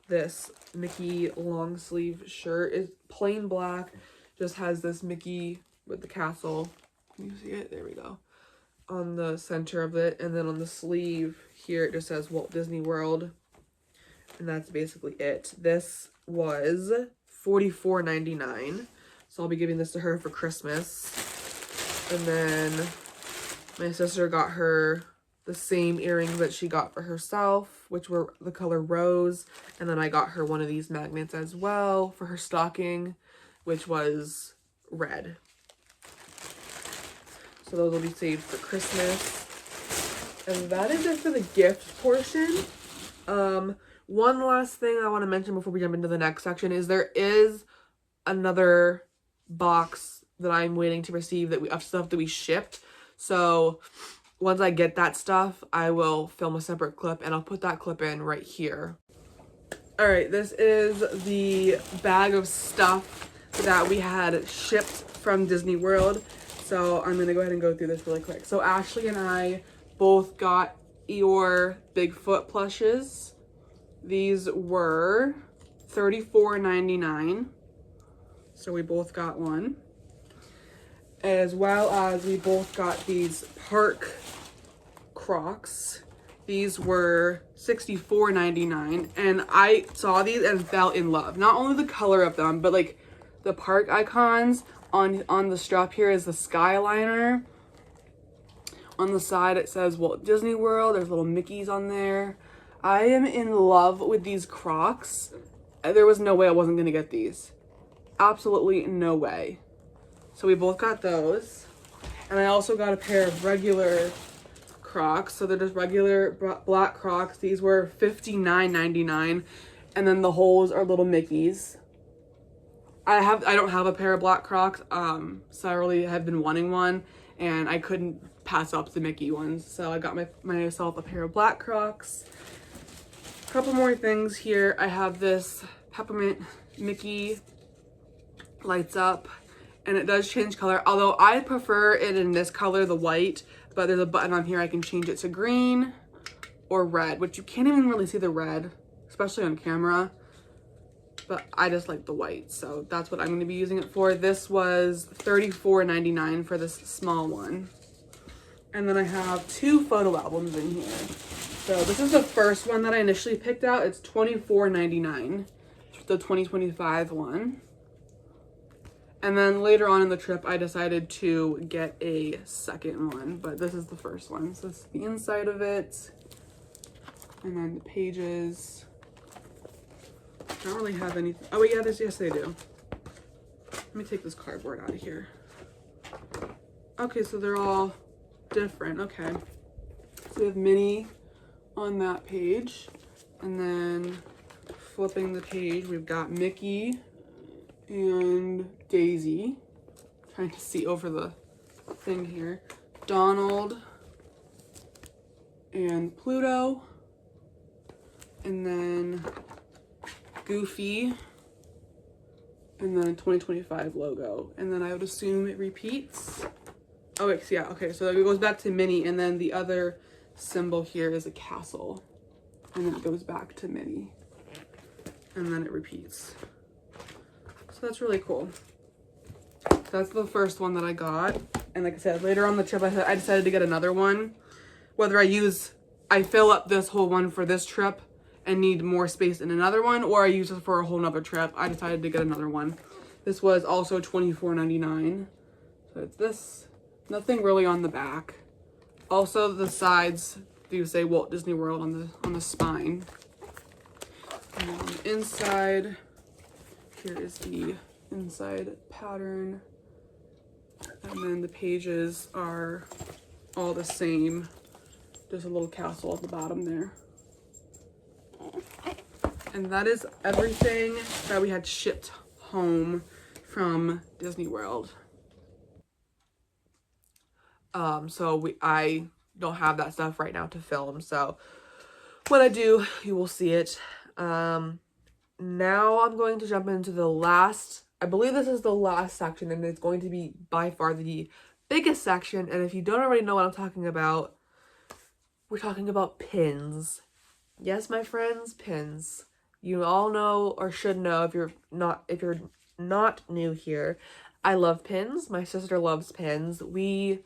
this Mickey long sleeve shirt. It's plain black, just has this Mickey with the castle. Can you see it? There we go. On the center of it, and then on the sleeve here it just says Walt Disney World. And that's basically it. This was $44.99. So I'll be giving this to her for Christmas. And then my sister got her the same earrings that she got for herself, which were the color rose. And then I got her one of these magnets as well for her stocking, which was red. So those will be saved for Christmas. And that is it for the gift portion. One last thing I want to mention before we jump into the next section is there is another box that I'm waiting to receive of stuff that we shipped. So once I get that stuff, I will film a separate clip and I'll put that clip in right here. All right, this is the bag of stuff that we had shipped from Disney World. So I'm gonna go ahead and go through this really quick. So Ashley and I both got Eeyore Bigfoot plushes. These were $34.99. So we both got one. As well as we both got these park Crocs. These were $64.99. And I saw these and fell in love. Not only the color of them, but like the park icons. On the strap here is the Skyliner. On the side it says Walt Disney World. There's little Mickeys on there. I am in love with these Crocs. There was no way I wasn't going to get these. Absolutely no way. So we both got those. And I also got a pair of regular Crocs. So they're just regular black Crocs. These were $59.99. And then the holes are little Mickeys. I don't have a pair of black Crocs. So I really have been wanting one. And I couldn't pass up the Mickey ones. So I got myself a pair of black Crocs. Couple more things here. I have this peppermint Mickey lights up, and it does change color, although I prefer it in this color, the white, but there's a button on here I can change it to green or red, which you can't even really see the red, especially on camera, but I just like the white, so that's what I'm going to be using it for. This was $34.99 for this small one. And then I have two photo albums in here. So this is the first one that I initially picked out. It's $24.99, the 2025 one. And then later on in the trip, I decided to get a second one, but this is the first one. So this is the inside of it. And then the pages. I don't really have anything. Oh, wait, yeah, yes, they do. Let me take this cardboard out of here. Okay, so they're all different. Okay. So we have Minnie on that page, and then flipping the page we've got Mickey and Daisy. Trying to see over the thing here. Donald and Pluto, and then Goofy, and then 2025 logo, and then I would assume it repeats. Oh wait, yeah, okay, so it goes back to Minnie, and then the other symbol here is a castle, and then it goes back to Minnie, and then it repeats. So that's really cool. That's the first one that I got, and like I said, later on the trip I decided to get another one. Whether I fill up this whole one for this trip and need more space in another one, or I use it for a whole nother trip, I decided to get another one. This was also $24.99. So it's this. Nothing really on the back. Also, the sides do say Walt Disney World on the spine. And on the inside, Here is the inside pattern. And then the pages are all the same. There's a little castle at the bottom there. And that is everything that we had shipped home from Disney World. So I don't have that stuff right now to film, so when I do, you will see it. Now I'm going to jump into the last, I believe this is the last section, and it's going to be by far the biggest section. And if you don't already know what I'm talking about, we're talking about pins. Yes, my friends, pins. You all know, or should know, if you're not new here, I love pins. My sister loves pins. We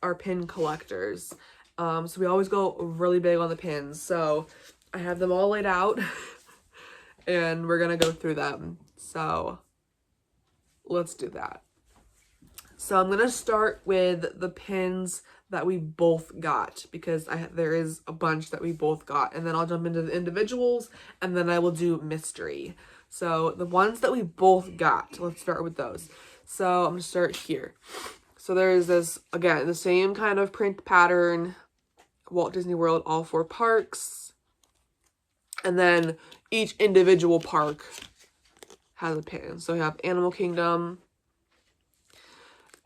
are pin collectors. So we always go really big on the pins. So I have them all laid out and we're gonna go through them. So let's do that. So I'm gonna start with the pins that we both got, because there is a bunch that we both got, and then I'll jump into the individuals, and then I will do mystery. So the ones that we both got, let's start with those. So I'm gonna start here. So there's this, again, the same kind of print pattern, Walt Disney World, all 4 parks. And then each individual park has a pin. So we have Animal Kingdom.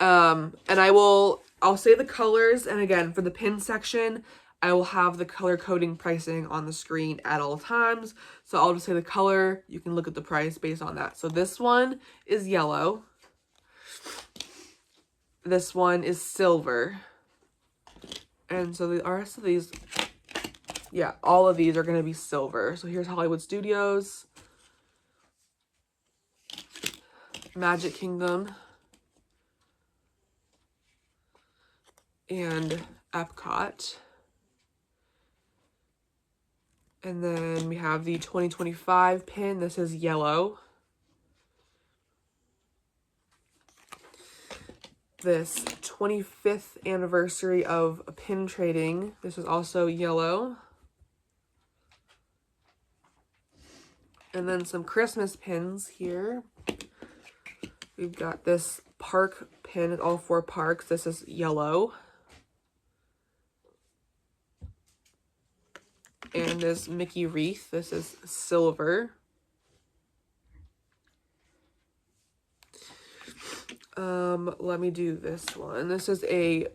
And I'll say the colors, and again, for the pin section, I will have the color coding pricing on the screen at all times. So I'll just say the color, you can look at the price based on that. So this one is yellow. This one is silver. And so the rest of these, yeah, all of these are going to be silver. So here's Hollywood Studios, Magic Kingdom, and Epcot. And then we have the 2025 pin. This is yellow. This 25th anniversary of pin trading. This is also yellow. And then some Christmas pins here. We've got this park pin at all 4 parks. This is yellow. And this Mickey wreath. This is silver. Let me do this one. This is a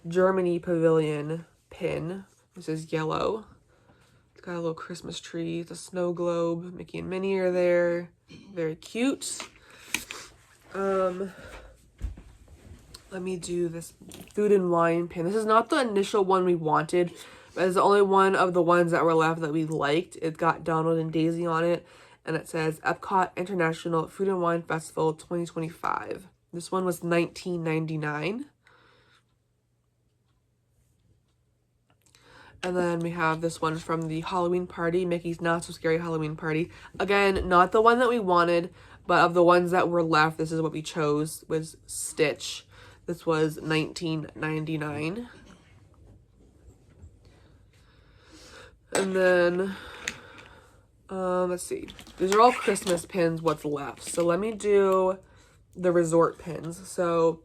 Germany pavilion pin. This is yellow. It's got a little Christmas tree. It's a snow globe. Mickey and Minnie are there. Very cute. Let me do this food and wine pin. This is not the initial one we wanted, but it's the only one of the ones that were left that we liked. It got Donald and Daisy on it, and it says Epcot International Food and Wine Festival 2025. This one was $19.99. And then we have this one from the Halloween party, Mickey's Not So Scary Halloween Party. Again, not the one that we wanted, but of the ones that were left, this is what we chose, was Stitch. This was $19.99. And then, let's see. These are all Christmas pins, what's left. So let me do the resort pins. So,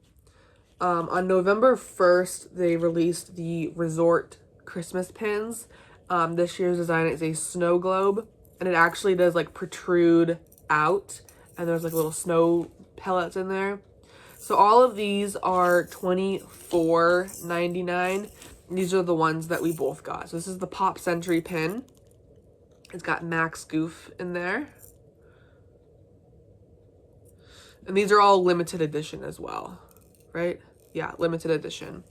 on November 1st, they released the resort Christmas pins. This year's design is a snow globe, and it actually does like protrude out, and there's like little snow pellets in there. So all of these are $24.99. These are the ones that we both got. So this is the Pop Century pin. It's got Max Goof in there. And these are all limited edition as well, right? Yeah, limited edition.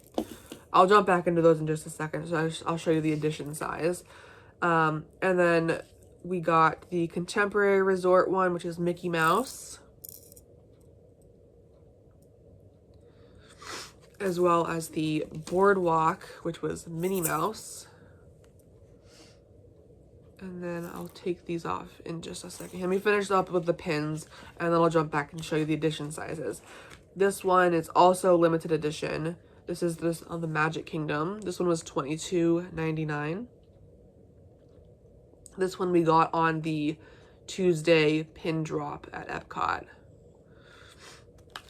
I'll jump back into those in just a second. So I'll show you the edition size. And then we got the Contemporary Resort one, which is Mickey Mouse. As well as the Boardwalk, which was Minnie Mouse. And then I'll take these off in just a second. Let me finish up with the pins, and then I'll jump back and show you the edition sizes. This one is also limited edition. This is this on the Magic Kingdom. This one was $22.99. This one we got on the Tuesday pin drop at Epcot.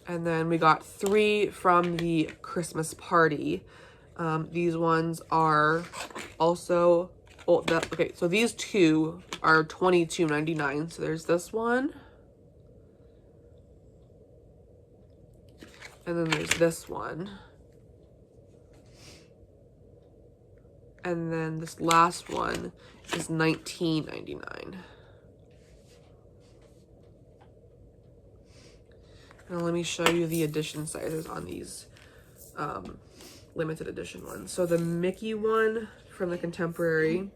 And then we got 3 from the Christmas party. These ones are also, okay, so these 2 are $22.99. So there's this one. And then there's this one. And then this last one is $19.99. Now let me show you the edition sizes on these limited edition ones. So the Mickey one from the Contemporary,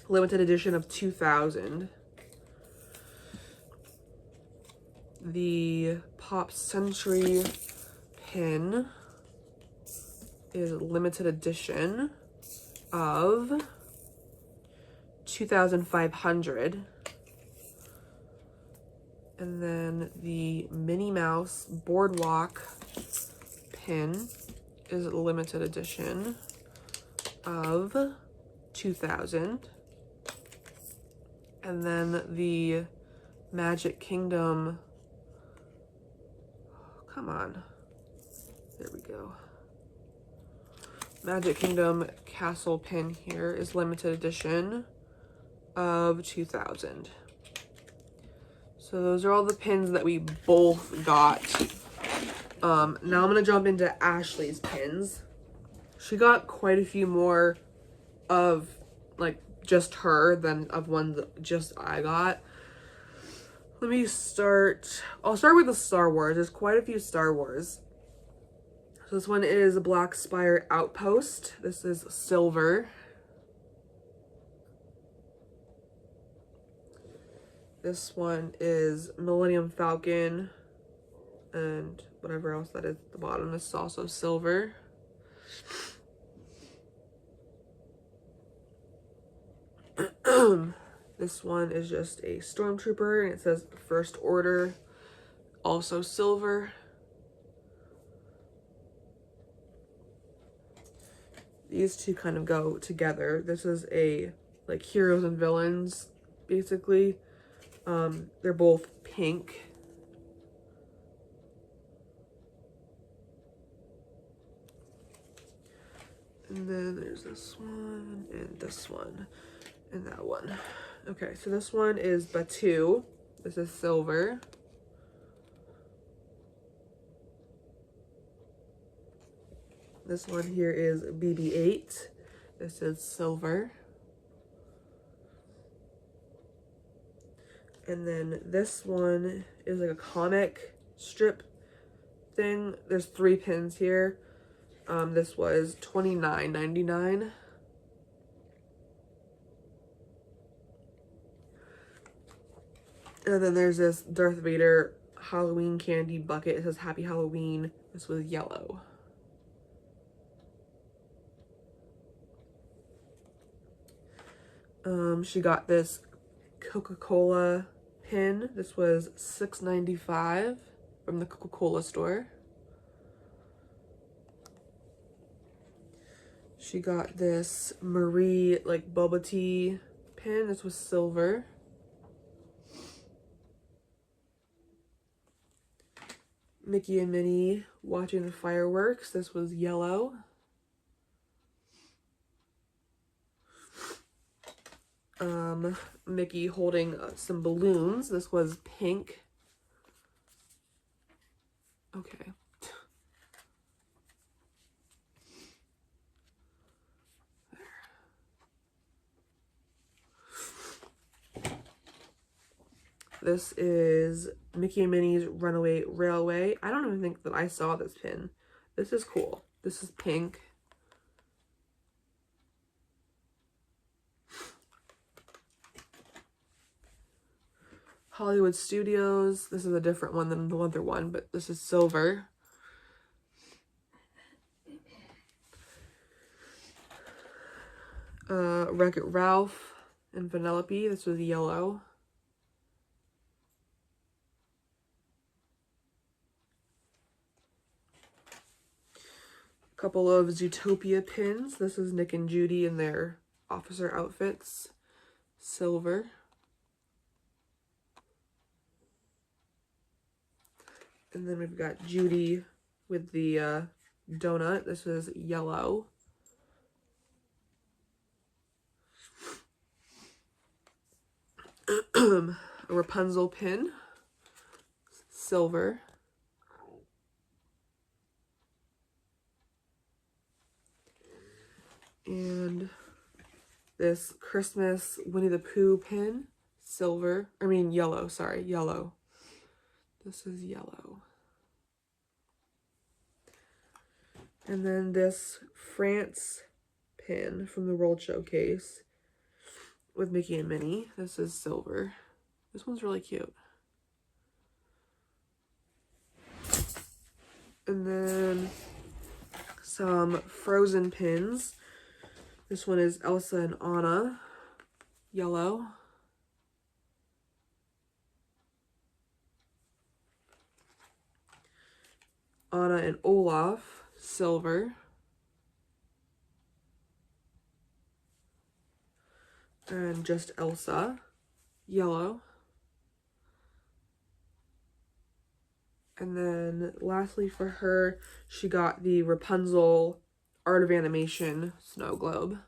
limited edition of 2000. The Pop Century pin is limited edition of 2,500. And then the Minnie Mouse Boardwalk pin is limited edition of 2,000. And then the Magic Kingdom, come on, there we go. Magic Kingdom Castle pin here is limited edition of 2,000. So those are all the pins that we both got. Now I'm gonna jump into Ashley's pins. She got quite a few more of like just her than of ones that just I got. Let me start. I'll start with the Star Wars. There's quite a few Star Wars. So this one is a Black Spire Outpost. This is silver. This one is Millennium Falcon and whatever else that is at the bottom. This is also silver. This one is just a Stormtrooper and it says First Order, also silver. These two kind of go together. This is a like heroes and villains, basically. They're both pink. And then there's this one and this one and that one. Okay, so this one is Batu. This is silver. This one here is BB-8. This is silver. And then this one is like a comic strip thing. There's 3 pins here. This was $29.99. And then there's this Darth Vader Halloween candy bucket. It says Happy Halloween. This was yellow. She got this Coca-Cola pin. This was $6.95 from the Coca-Cola store. She got this Marie like boba tea pin. This was silver. Mickey and Minnie watching the fireworks. This was yellow. Mickey holding some balloons. This was pink. Okay. This is Mickey and Minnie's Runaway Railway. I don't even think that I saw this pin. This is cool. This is pink. Hollywood Studios. This is a different one than the other one, but this is silver. Wreck-It Ralph and Vanellope. This was yellow. Couple of Zootopia pins. This is Nick and Judy in their officer outfits. Silver. And then we've got Judy with the donut. This is yellow. A Rapunzel pin, silver. And this Christmas Winnie the Pooh pin, silver. I mean yellow, sorry, yellow. This is yellow. And then this France pin from the World Showcase with Mickey and Minnie. This is silver. This one's really cute. And then some Frozen pins. This one is Elsa and Anna, yellow. Anna and Olaf, silver. And just Elsa, yellow. And then lastly for her, she got the Rapunzel Art of Animation snow globe.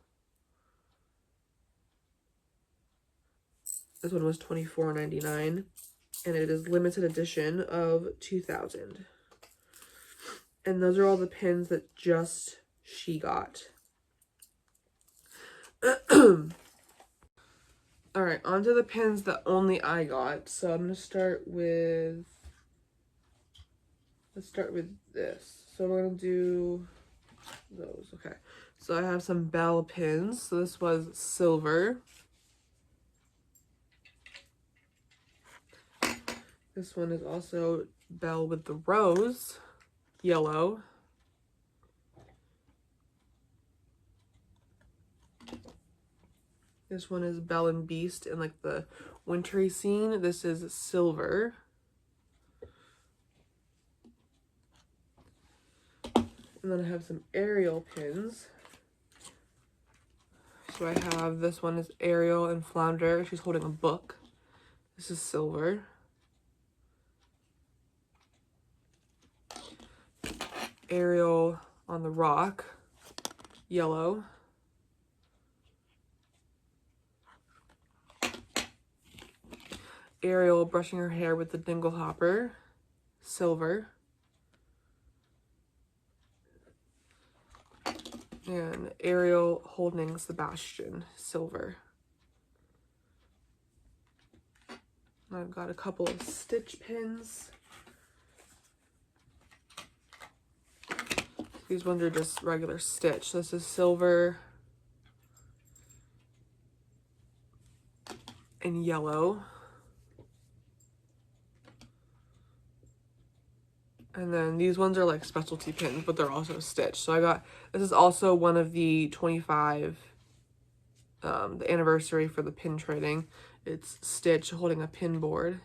This one was $24.99, and it is limited edition of 2000. And those are all the pins that just she got. All right, on to the pins that only I got. So I'm gonna start with, let's start with this. So we're gonna do those. Okay, so I have some Belle pins. So this was silver. This one is also Belle with the rose, yellow. This one is Belle and Beast in like the wintry scene. This is silver. And then I have some Ariel pins. So I have, this one is Ariel and Flounder. She's holding a book. This is silver. Ariel on the rock, yellow. Ariel brushing her hair with the dingle hopper, silver. And Ariel holding Sebastian, silver. I've got a couple of Stitch pins. These ones are just regular Stitch. This is silver and yellow. And then these ones are like specialty pins, but they're also Stitch. So I got, this is also one of the 25, the anniversary for the pin trading. It's Stitch holding a pin board.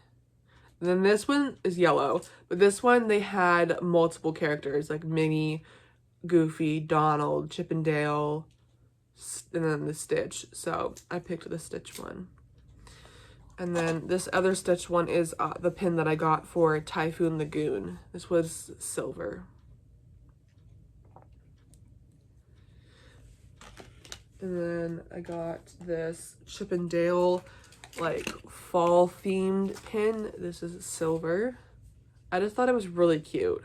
And then this one is yellow, but this one they had multiple characters like Minnie, Goofy, Donald, Chip and Dale, and then the Stitch. So I picked the Stitch one. And then this other Stitch one is the pin that I got for Typhoon Lagoon. This was silver. And then I got this Chip and Dale like fall themed pin. This is silver. I just thought it was really cute.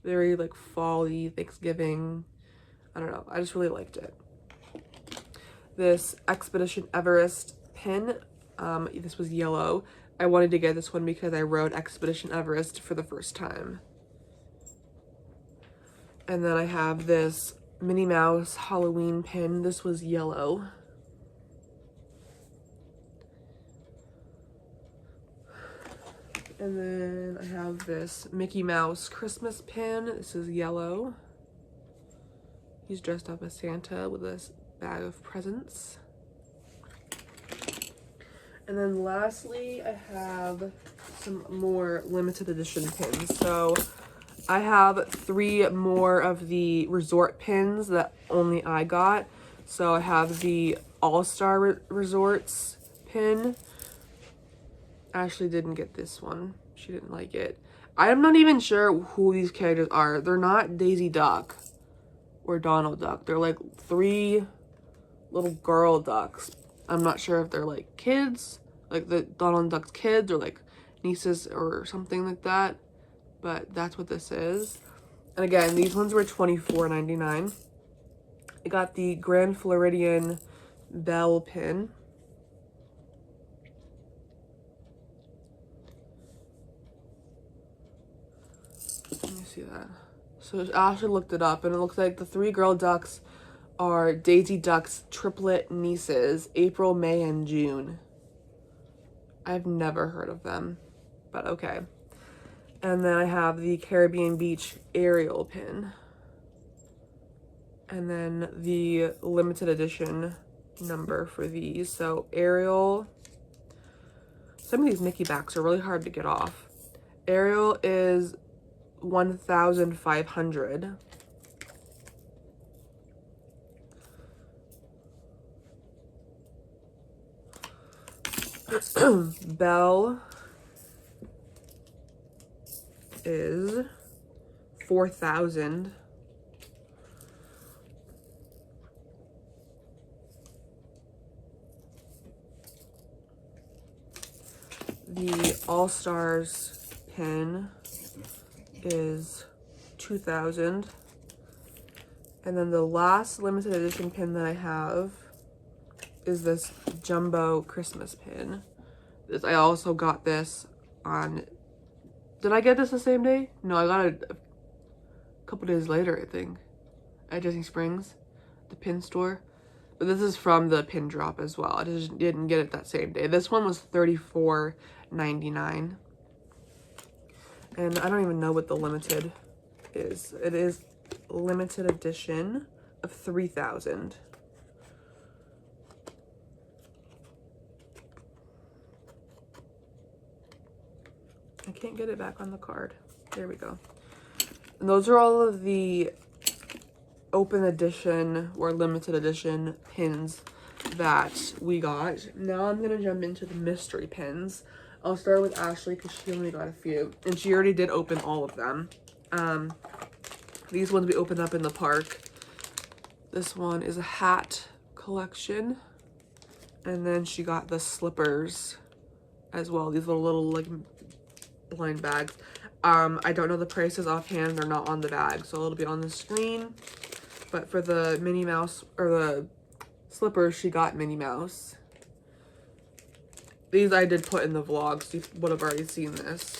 Very like fall-y, Thanksgiving. I don't know. I just really liked it. This Expedition Everest pin. This was yellow. I wanted to get this one because I rode Expedition Everest for the first time. And then I have this Minnie Mouse Halloween pin. This was yellow. And then I have this Mickey Mouse Christmas pin. This is yellow. He's dressed up as Santa with this bag of presents. And then lastly, I have some more limited edition pins. So I have 3 more of the resort pins that only I got. So I have the All-Star Resorts pin. Ashley didn't get this one. She didn't like it. I'm not even sure who these characters are. They're not Daisy Duck or Donald Duck. They're like 3 little girl ducks. I'm not sure if they're like kids, like the Donald Duck's kids, or like nieces or something like that. But that's what this is. And again, these ones were $24.99. I got the Grand Floridian Bell pin. Let me see that. So Ashley looked it up, and it looks like the 3 girl ducks are Daisy Duck's triplet nieces, April, May, and June. I've never heard of them, but okay. And then I have the Caribbean Beach Ariel pin. And then the limited edition number for these. So Ariel, some of these Mickey backs are really hard to get off. Ariel is 1,500. Belle is 4,000. The All Stars pin is 2,000. And then the last limited edition pin that I have is this jumbo Christmas pin. I also got this on, did I get this the same day? No, I got it a couple days later, I think, at Disney Springs, the pin store. But this is from the pin drop as well. I just didn't get it that same day. This one was $34.99. And I don't even know what the limited is. It is limited edition of 3,000. I can't get it back on the card. There we go. And those are all of the open edition or limited edition pins that we got. Now I'm gonna jump into the mystery pins. I'll start with Ashley because she only got a few, and she already did open all of them. These ones we opened up in the park. This one is a hat collection, and then she got the slippers as well. These little like blind bags. I don't know the prices offhand. They're not on the bag, so it'll be on the screen. But for the Minnie Mouse, or the slippers, she got Minnie Mouse. These I did put in the vlog, so you would have already seen this.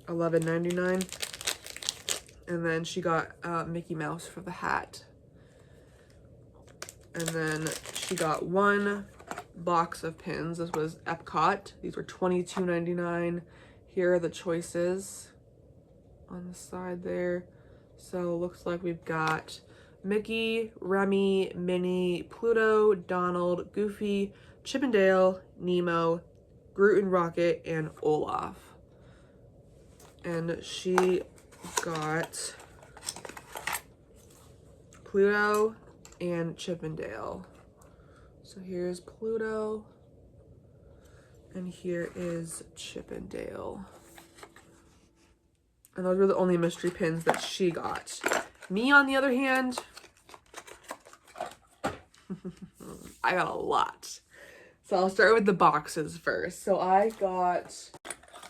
$11.99. And then she got Mickey Mouse for the hat. And then she got 1 box of pins. This was Epcot. These were $22.99. Here are the choices on the side there. So looks like we've got Mickey, Remy, Minnie, Pluto, Donald, Goofy, Chip and Dale, Nemo, Groot and Rocket, and Olaf. And she got Pluto and Chip and Dale. So here's Pluto, and here is Chip and Dale. And those were the only mystery pins that she got. Me, on the other hand, I got a lot. So I'll start with the boxes first. So I got,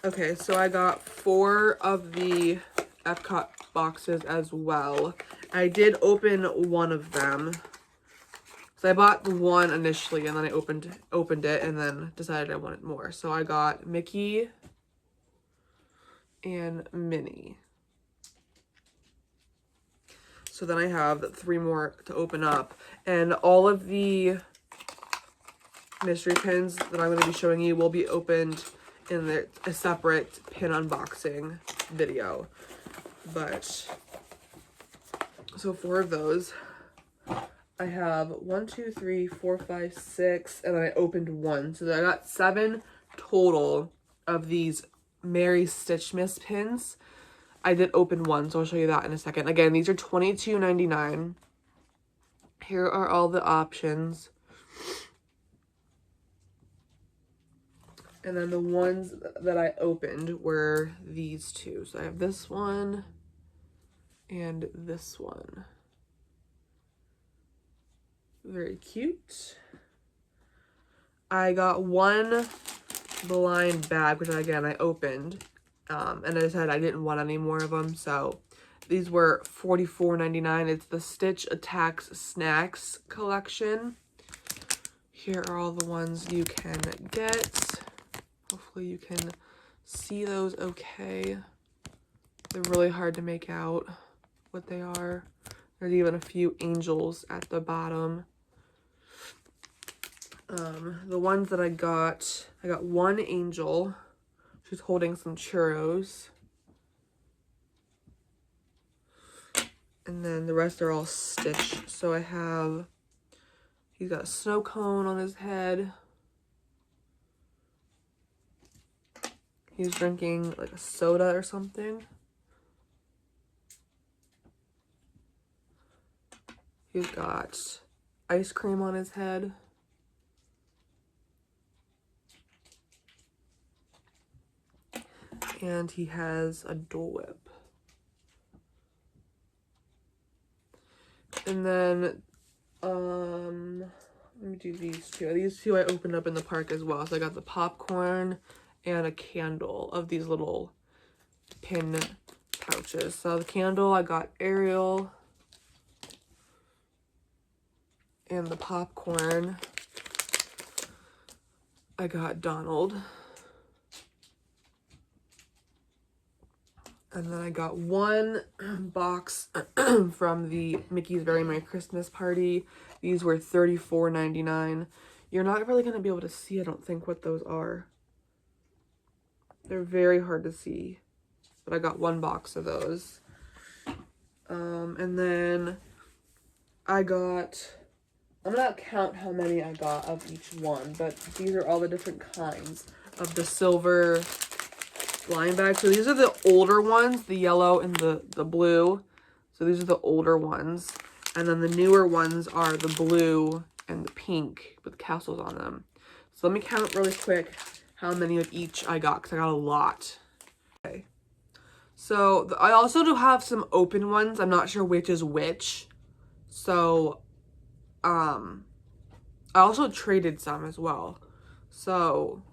okay, so I got 4 of the Epcot boxes as well. I did open one of them. So I bought one initially, and then I opened it, and then decided I wanted more. So I got Mickey and Minnie. So then I have 3 more to open up, and all of the mystery pins that I'm going to be showing you will be opened in a separate pin unboxing video. But so 4 of those. I have 1, 2, 3, 4, 5, 6, and then I opened 1. So I got 7 total of these Mary Stitchmas pins. I did open 1, so I'll show you that in a second. Again, these are $22.99. Here are all the options. And then the ones that I opened were these two. So I have this one and this one. Very cute. I got one blind bag, which again I opened. And I said I didn't want any more of them, so these were $44.99. It's the Stitch Attacks Snacks collection. Here are all the ones you can get. Hopefully you can see those okay. They're really hard to make out what they are. There's even a few angels at the bottom. The ones that I got one angel. She's holding some churros. And then the rest are all Stitch. So I have, he's got a snow cone on his head. He's drinking like a soda or something. He's got ice cream on his head. And he has a Dole Whip. And then, let me do these two. These two I opened up in the park as well. So I got the popcorn and a candle of these little pin pouches. So the candle, I got Ariel. And the popcorn, I got Donald. And then I got one box from the Mickey's Very Merry Christmas Party. These were $34.99. You're not really going to be able to see, I don't think, what those are. They're very hard to see. But I got one box of those. And then I got, I'm going to count how many I got of each one. But these are all the different kinds of the silver blind bag. So these are the older ones, the yellow and the blue. So these are the older ones. And then the newer ones are the blue and the pink with castles on them. So let me count really quick how many of each I got, because I got a lot. Okay. So I also do have some open ones. I'm not sure which is which. So I also traded some as well. So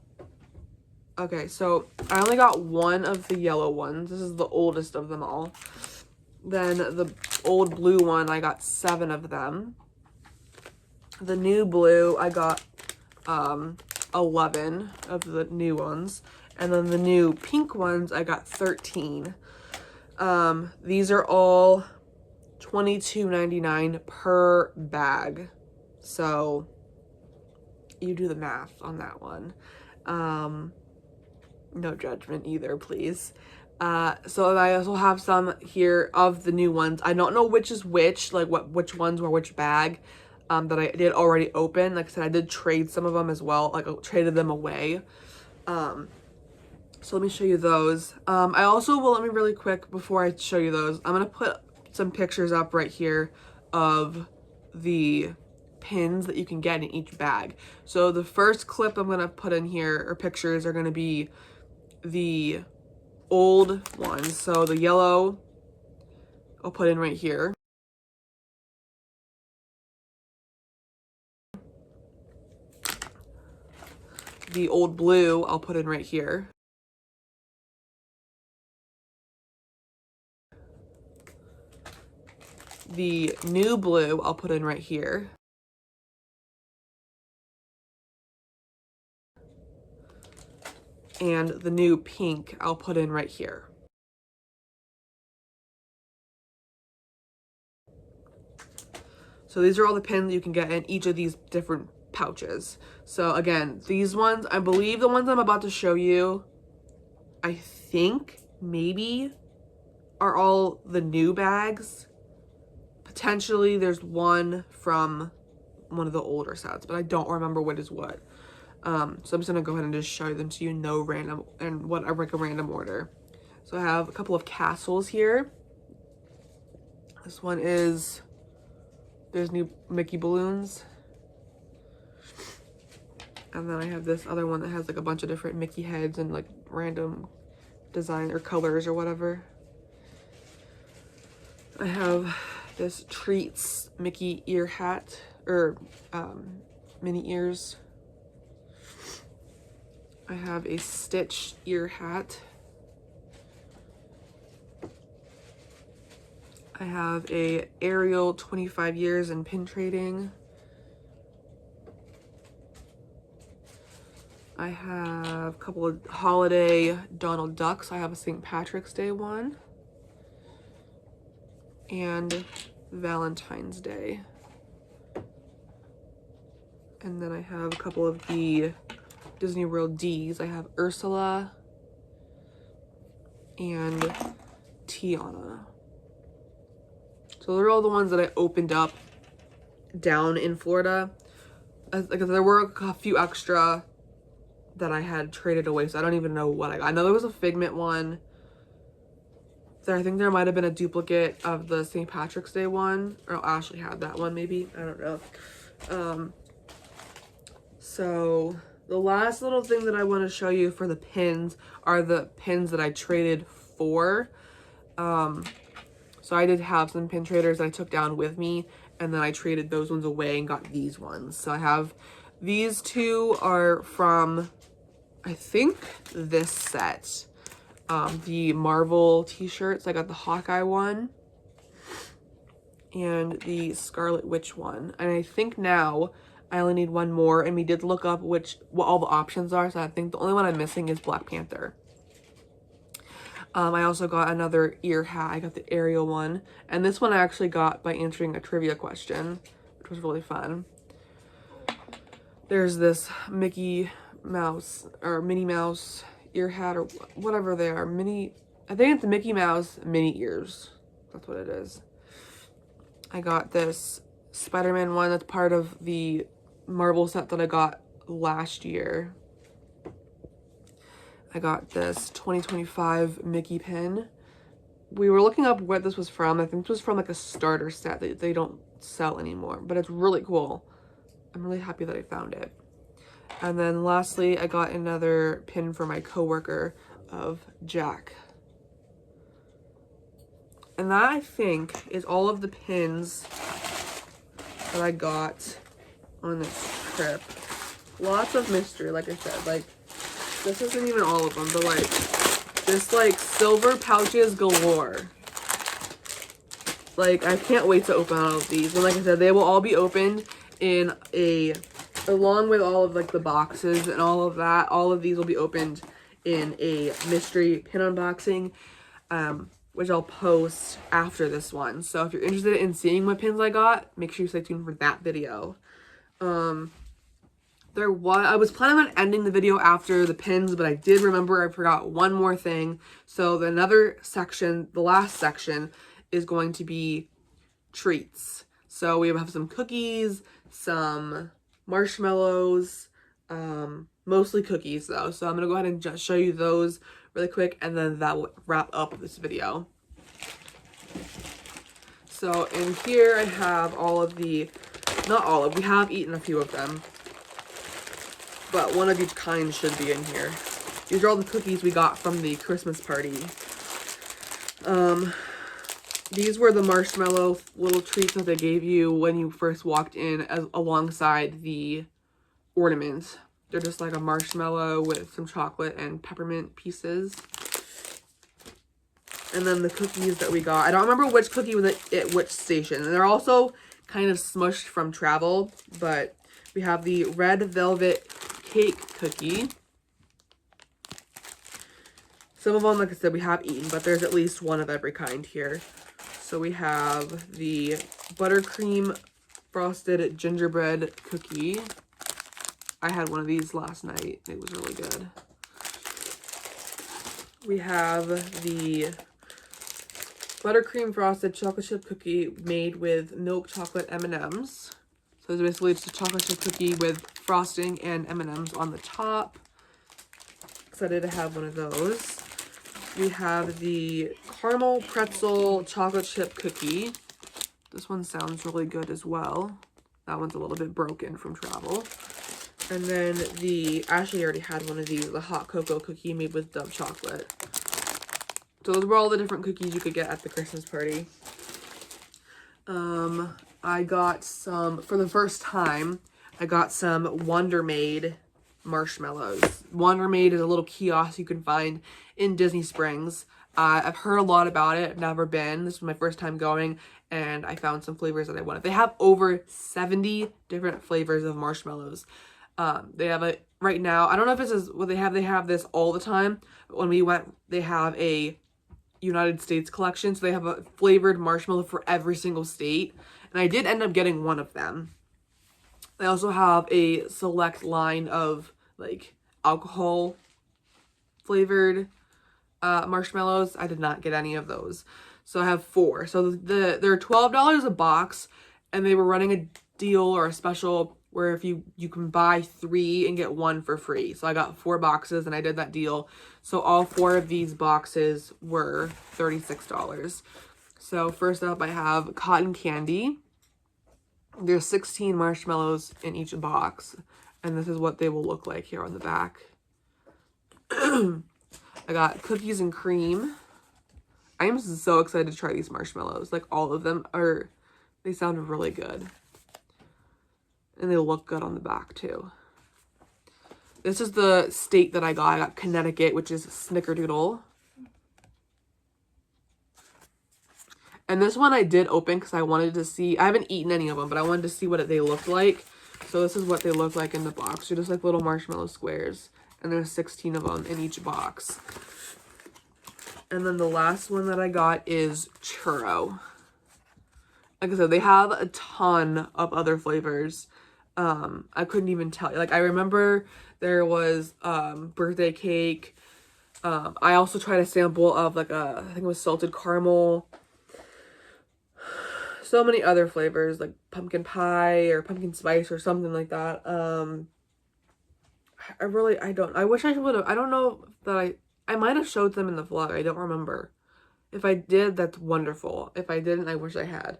okay, so I only got one of the yellow ones. This is the oldest of them all. Then the old blue one, I got 7 of them. The new blue, I got 11 of the new ones. And then the new pink ones, I got 13. These are all $22.99 per bag. So you do the math on that one. No judgment either, please. So I also have some here of the new ones. I don't know which is which, like which ones were which bag, that I did already open. Like I said, I did trade some of them as well, like I traded them away. So let me show you those. I also will, let me really quick before I show you those, I'm gonna put some pictures up right here of the pins that you can get in each bag. So the first clip I'm gonna put in here, or pictures, are gonna be the old ones. So the yellow I'll put in right here. The old blue I'll put in right here. The new blue I'll put in right here. And the new pink I'll put in right here. So these are all the pins you can get in each of these different pouches. So again, these ones, I believe the ones I'm about to show you, I think maybe are all the new bags. Potentially there's one from one of the older sets, but I don't remember what is what. So I'm just gonna go ahead and just show them so you know random and what I like a random order. So I have a couple of castles here. This one is, there's new Mickey balloons. And then I have this other one that has like a bunch of different Mickey heads and like random design or colors or whatever. I have this Treats Mickey ear hat, or mini ears. I have a Stitch ear hat. I have a Ariel 25 years in pin trading. I have a couple of holiday Donald Ducks. I have a St. Patrick's Day one. And Valentine's Day. And then I have a couple of the Disney World D's. I have Ursula and Tiana. So they're all the ones that I opened up down in Florida. Like there were a few extra that I had traded away, so I don't even know what I got. I know there was a Figment one. I think there might have been a duplicate of the St. Patrick's Day one. Or Ashley had that one, maybe. I don't know. So the last little thing that I want to show you for the pins are the pins that I traded for. So I did have some pin traders that I took down with me, and then I traded those ones away and got these ones. So I have these two are from, I think, this set. The Marvel t-shirts. I got the Hawkeye one and the Scarlet Witch one. And I think now I only need one more, and we did look up what all the options are, so I think the only one I'm missing is Black Panther. I also got another ear hat. I got the Ariel one, and this one I actually got by answering a trivia question, which was really fun. There's this Mickey Mouse or Minnie Mouse ear hat or whatever they are. I think it's the Mickey Mouse mini ears. That's what it is. I got this Spider-Man one that's part of the Marvel set that I got last year. I got this 2025 Mickey pin. We were looking up what this was from. I think this was from like a starter set that they don't sell anymore, but it's really cool. I'm really happy that I found it. And then lastly, I got another pin for my coworker of Jack. And that, I think, is all of the pins that I got on this trip. Lots of mystery, like I said. Like, this isn't even all of them, but like, just like silver pouches galore. Like, I can't wait to open all of these. And like I said, they will all be opened in along with all of like the boxes and all of that. All of these will be opened in a mystery pin unboxing, which I'll post after this one. So if you're interested in seeing what pins I got, make sure you stay tuned for that video. I was planning on ending the video after the pins, but I did remember I forgot one more thing. So the last section is going to be treats. So we have some cookies, some marshmallows, mostly cookies though. So I'm gonna go ahead and just show you those really quick, and then that will wrap up this video. So in here I have all of the, not all of, we have eaten a few of them, but one of each kind should be in here. These are all the cookies we got from the Christmas party. These were the marshmallow little treats that they gave you when you first walked in, alongside the ornaments. They're just like a marshmallow with some chocolate and peppermint pieces. And then the cookies that we got. I don't remember which cookie was at which station. And they're also kind of smushed from travel. But we have the red velvet cake cookie. Some of them, like I said, we have eaten, but there's at least one of every kind here. So we have the buttercream frosted gingerbread cookie. I had one of these last night. It was really good. We have the buttercream frosted chocolate chip cookie made with milk chocolate M&Ms. So it's basically just a chocolate chip cookie with frosting and M&Ms on the top. Excited to have one of those. We have the caramel pretzel chocolate chip cookie. This one sounds really good as well. That one's a little bit broken from travel. And then Ashley already had one of these, the hot cocoa cookie made with Dove chocolate. So those were all the different cookies you could get at the Christmas party. I got some, for the first time, I got some Wonder Made marshmallows. Wonder Made is a little kiosk you can find in Disney Springs. I've heard a lot about it. I've never been. This was my first time going, and I found some flavors that I wanted. They have over 70 different flavors of marshmallows. They have a, right now, I don't know if this is what they have this all the time, but when we went, they have a United States collection, so they have a flavored marshmallow for every single state, and I did end up getting one of them. They also have a select line of like alcohol flavored marshmallows. I did not get any of those, so I have 4. So they're $12 a box, and they were running a deal or a special where if you can buy 3 and get 1 for free. So I got 4 boxes, and I did that deal. So all 4 of these boxes were $36. So first up, I have cotton candy. There's 16 marshmallows in each box, and this is what they will look like here on the back. I got cookies and cream. I am so excited to try these marshmallows. Like, all of them are, they sound really good. And they look good on the back too. This is the state that I got. I got Connecticut, which is Snickerdoodle. And this one I did open because I wanted to see, I haven't eaten any of them, but I wanted to see what they looked like. So this is what they look like in the box. They're just like little marshmallow squares. And there's 16 of them in each box. And then the last one that I got is churro. Like I said, they have a ton of other flavors. I couldn't even tell you. Like, I remember there was birthday cake. I also tried a sample of like I think it was salted caramel. So many other flavors like pumpkin pie or pumpkin spice or something like that. I wish I would have. I don't know that I might have showed them in the vlog. I don't remember. If I did, that's wonderful. If I didn't, I wish I had.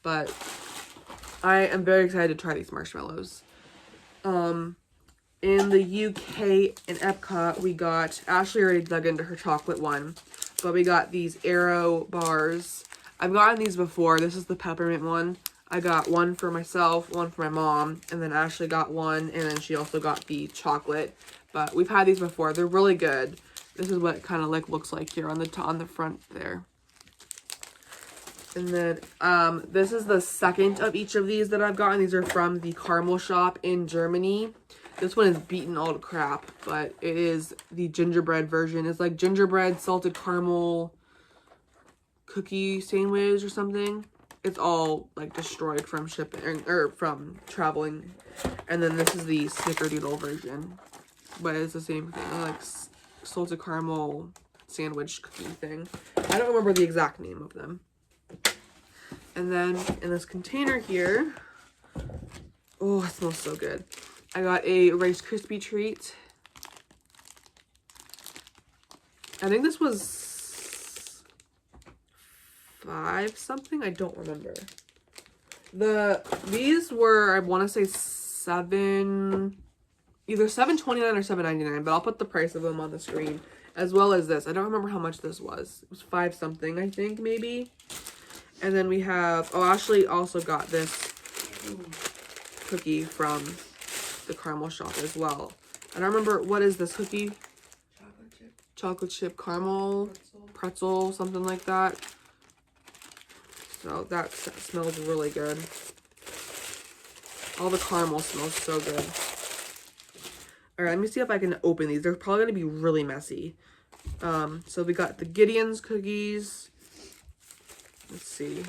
But I am very excited to try these marshmallows. In the UK in Epcot, we got, Ashley already dug into her chocolate one, but we got these Aero bars. I've gotten these before. This is the peppermint one. I got one for myself, one for my mom, and then Ashley got one, and then she also got the chocolate. But we've had these before. They're really good. This is what it kind of like looks like here on the front there. And then this is the second of each of these that I've gotten. These are from the caramel shop in Germany. This one is beaten all to crap, but it is the gingerbread version. It's like gingerbread salted caramel cookie sandwich or something. It's all like destroyed from shipping or from traveling. And then this is the snickerdoodle version, but it's the same thing, like salted caramel sandwich cookie thing. I don't remember the exact name of them. And then in this container here, oh, it smells so good. I got a Rice Krispie treat. I think this was $5 something. I don't remember. These were, I want to say either $7.29 or $7.99, but I'll put the price of them on the screen, as well as this. I don't remember how much this was. It was $5 something, I think, maybe. And then we have, oh, Ashley also got this cookie from the caramel shop as well. I don't remember, what is this cookie? Chocolate chip. Chocolate chip caramel pretzel, something like that. So that smells really good. All the caramel smells so good. All right, let me see if I can open these. They're probably going to be really messy. So we got the Gideon's cookies. Let's see.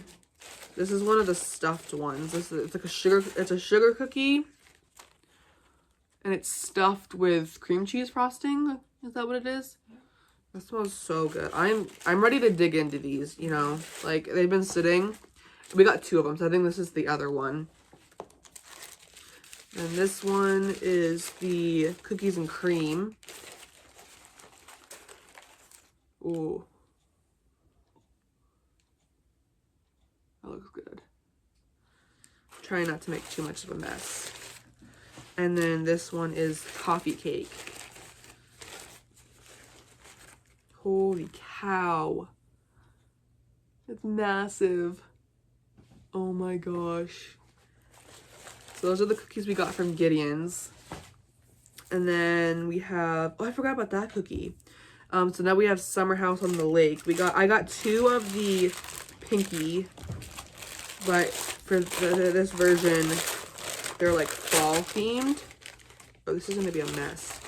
This is one of the stuffed ones. It's like a sugar cookie. And it's stuffed with cream cheese frosting. Is that what it is? That smells so good. I'm ready to dig into these, you know. Like, they've been sitting. We got 2 of them, so I think this is the other one. And this one is the cookies and cream. Ooh. That looks good. Try not to make too much of a mess. And then this one is coffee cake. Holy cow. It's massive. Oh my gosh. So those are the cookies we got from Gideon's. And then we have, oh, I forgot about that cookie. So now we have Summer House on the Lake. I got 2 of the pinky, but for this version, they're like fall themed. Oh, this is gonna be a mess.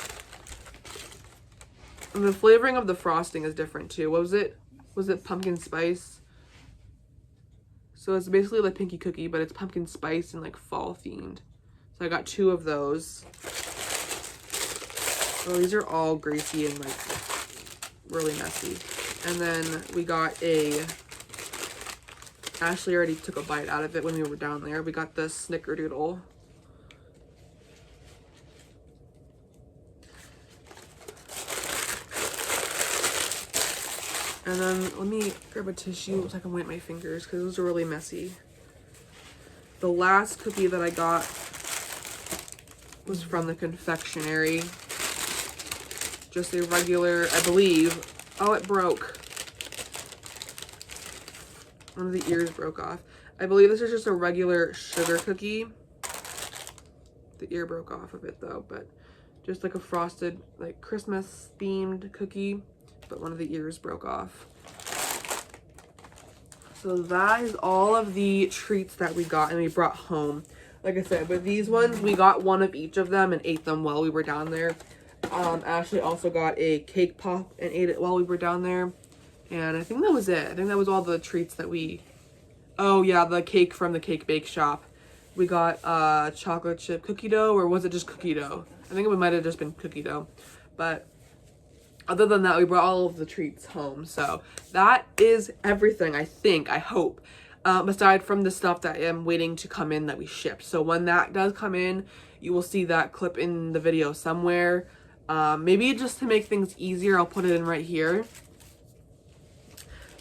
And the flavoring of the frosting is different too. What was it? Was it pumpkin spice? So it's basically like pinky cookie, but it's pumpkin spice and like fall themed. So I got 2 of those. Oh, these are all greasy and like really messy. And then we got Ashley already took a bite out of it when we were down there. We got the snickerdoodle. And then let me grab a tissue so I can wipe my fingers because those are really messy. The last cookie that I got was from the confectionery. Just a regular, I believe. Oh, it broke. One of the ears broke off. I believe this is just a regular sugar cookie. The ear broke off of it though, but just like a frosted, like Christmas themed cookie, but one of the ears broke off. So that is all of the treats that we got and we brought home. Like I said, with these ones, we got 1 of each of them and ate them while we were down there. Ashley also got a cake pop and ate it while we were down there. And I think that was it. I think that was all the treats that we... Oh, yeah, the cake from the cake bake shop. We got chocolate chip cookie dough, or was it just cookie dough? I think it might have just been cookie dough. But other than that, we brought all of the treats home. So that is everything, I think, I hope. Aside from the stuff that I'm waiting to come in that we shipped. So when that does come in, you will see that clip in the video somewhere. Maybe just to make things easier, I'll put it in right here.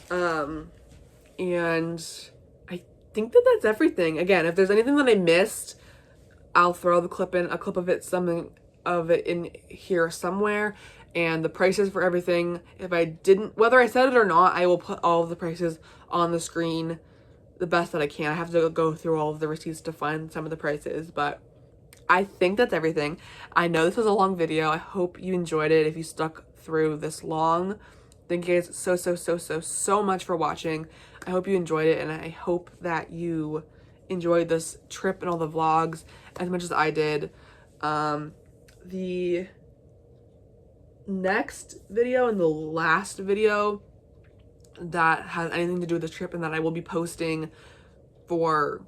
And I think that that's everything. Again, if there's anything that I missed, I'll throw the clip in, a clip of it, something of it in here somewhere. And the prices for everything, if I didn't, whether I said it or not, I will put all of the prices on the screen the best that I can. I have to go through all of the receipts to find some of the prices, but I think that's everything. I know this was a long video. I hope you enjoyed it if you stuck through this long. Thank you guys so much for watching. I hope you enjoyed it, and I hope that you enjoyed this trip and all the vlogs as much as I did. The next video and the last video that has anything to do with the trip and that I will be posting for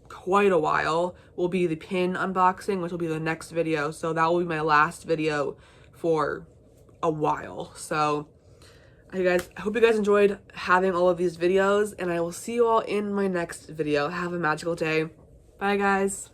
quite a while will be the pin unboxing, which will be the next video. So that will be my last video for a while. So I hope you guys enjoyed having all of these videos, and I will see you all in my next video. Have a magical day. Bye guys.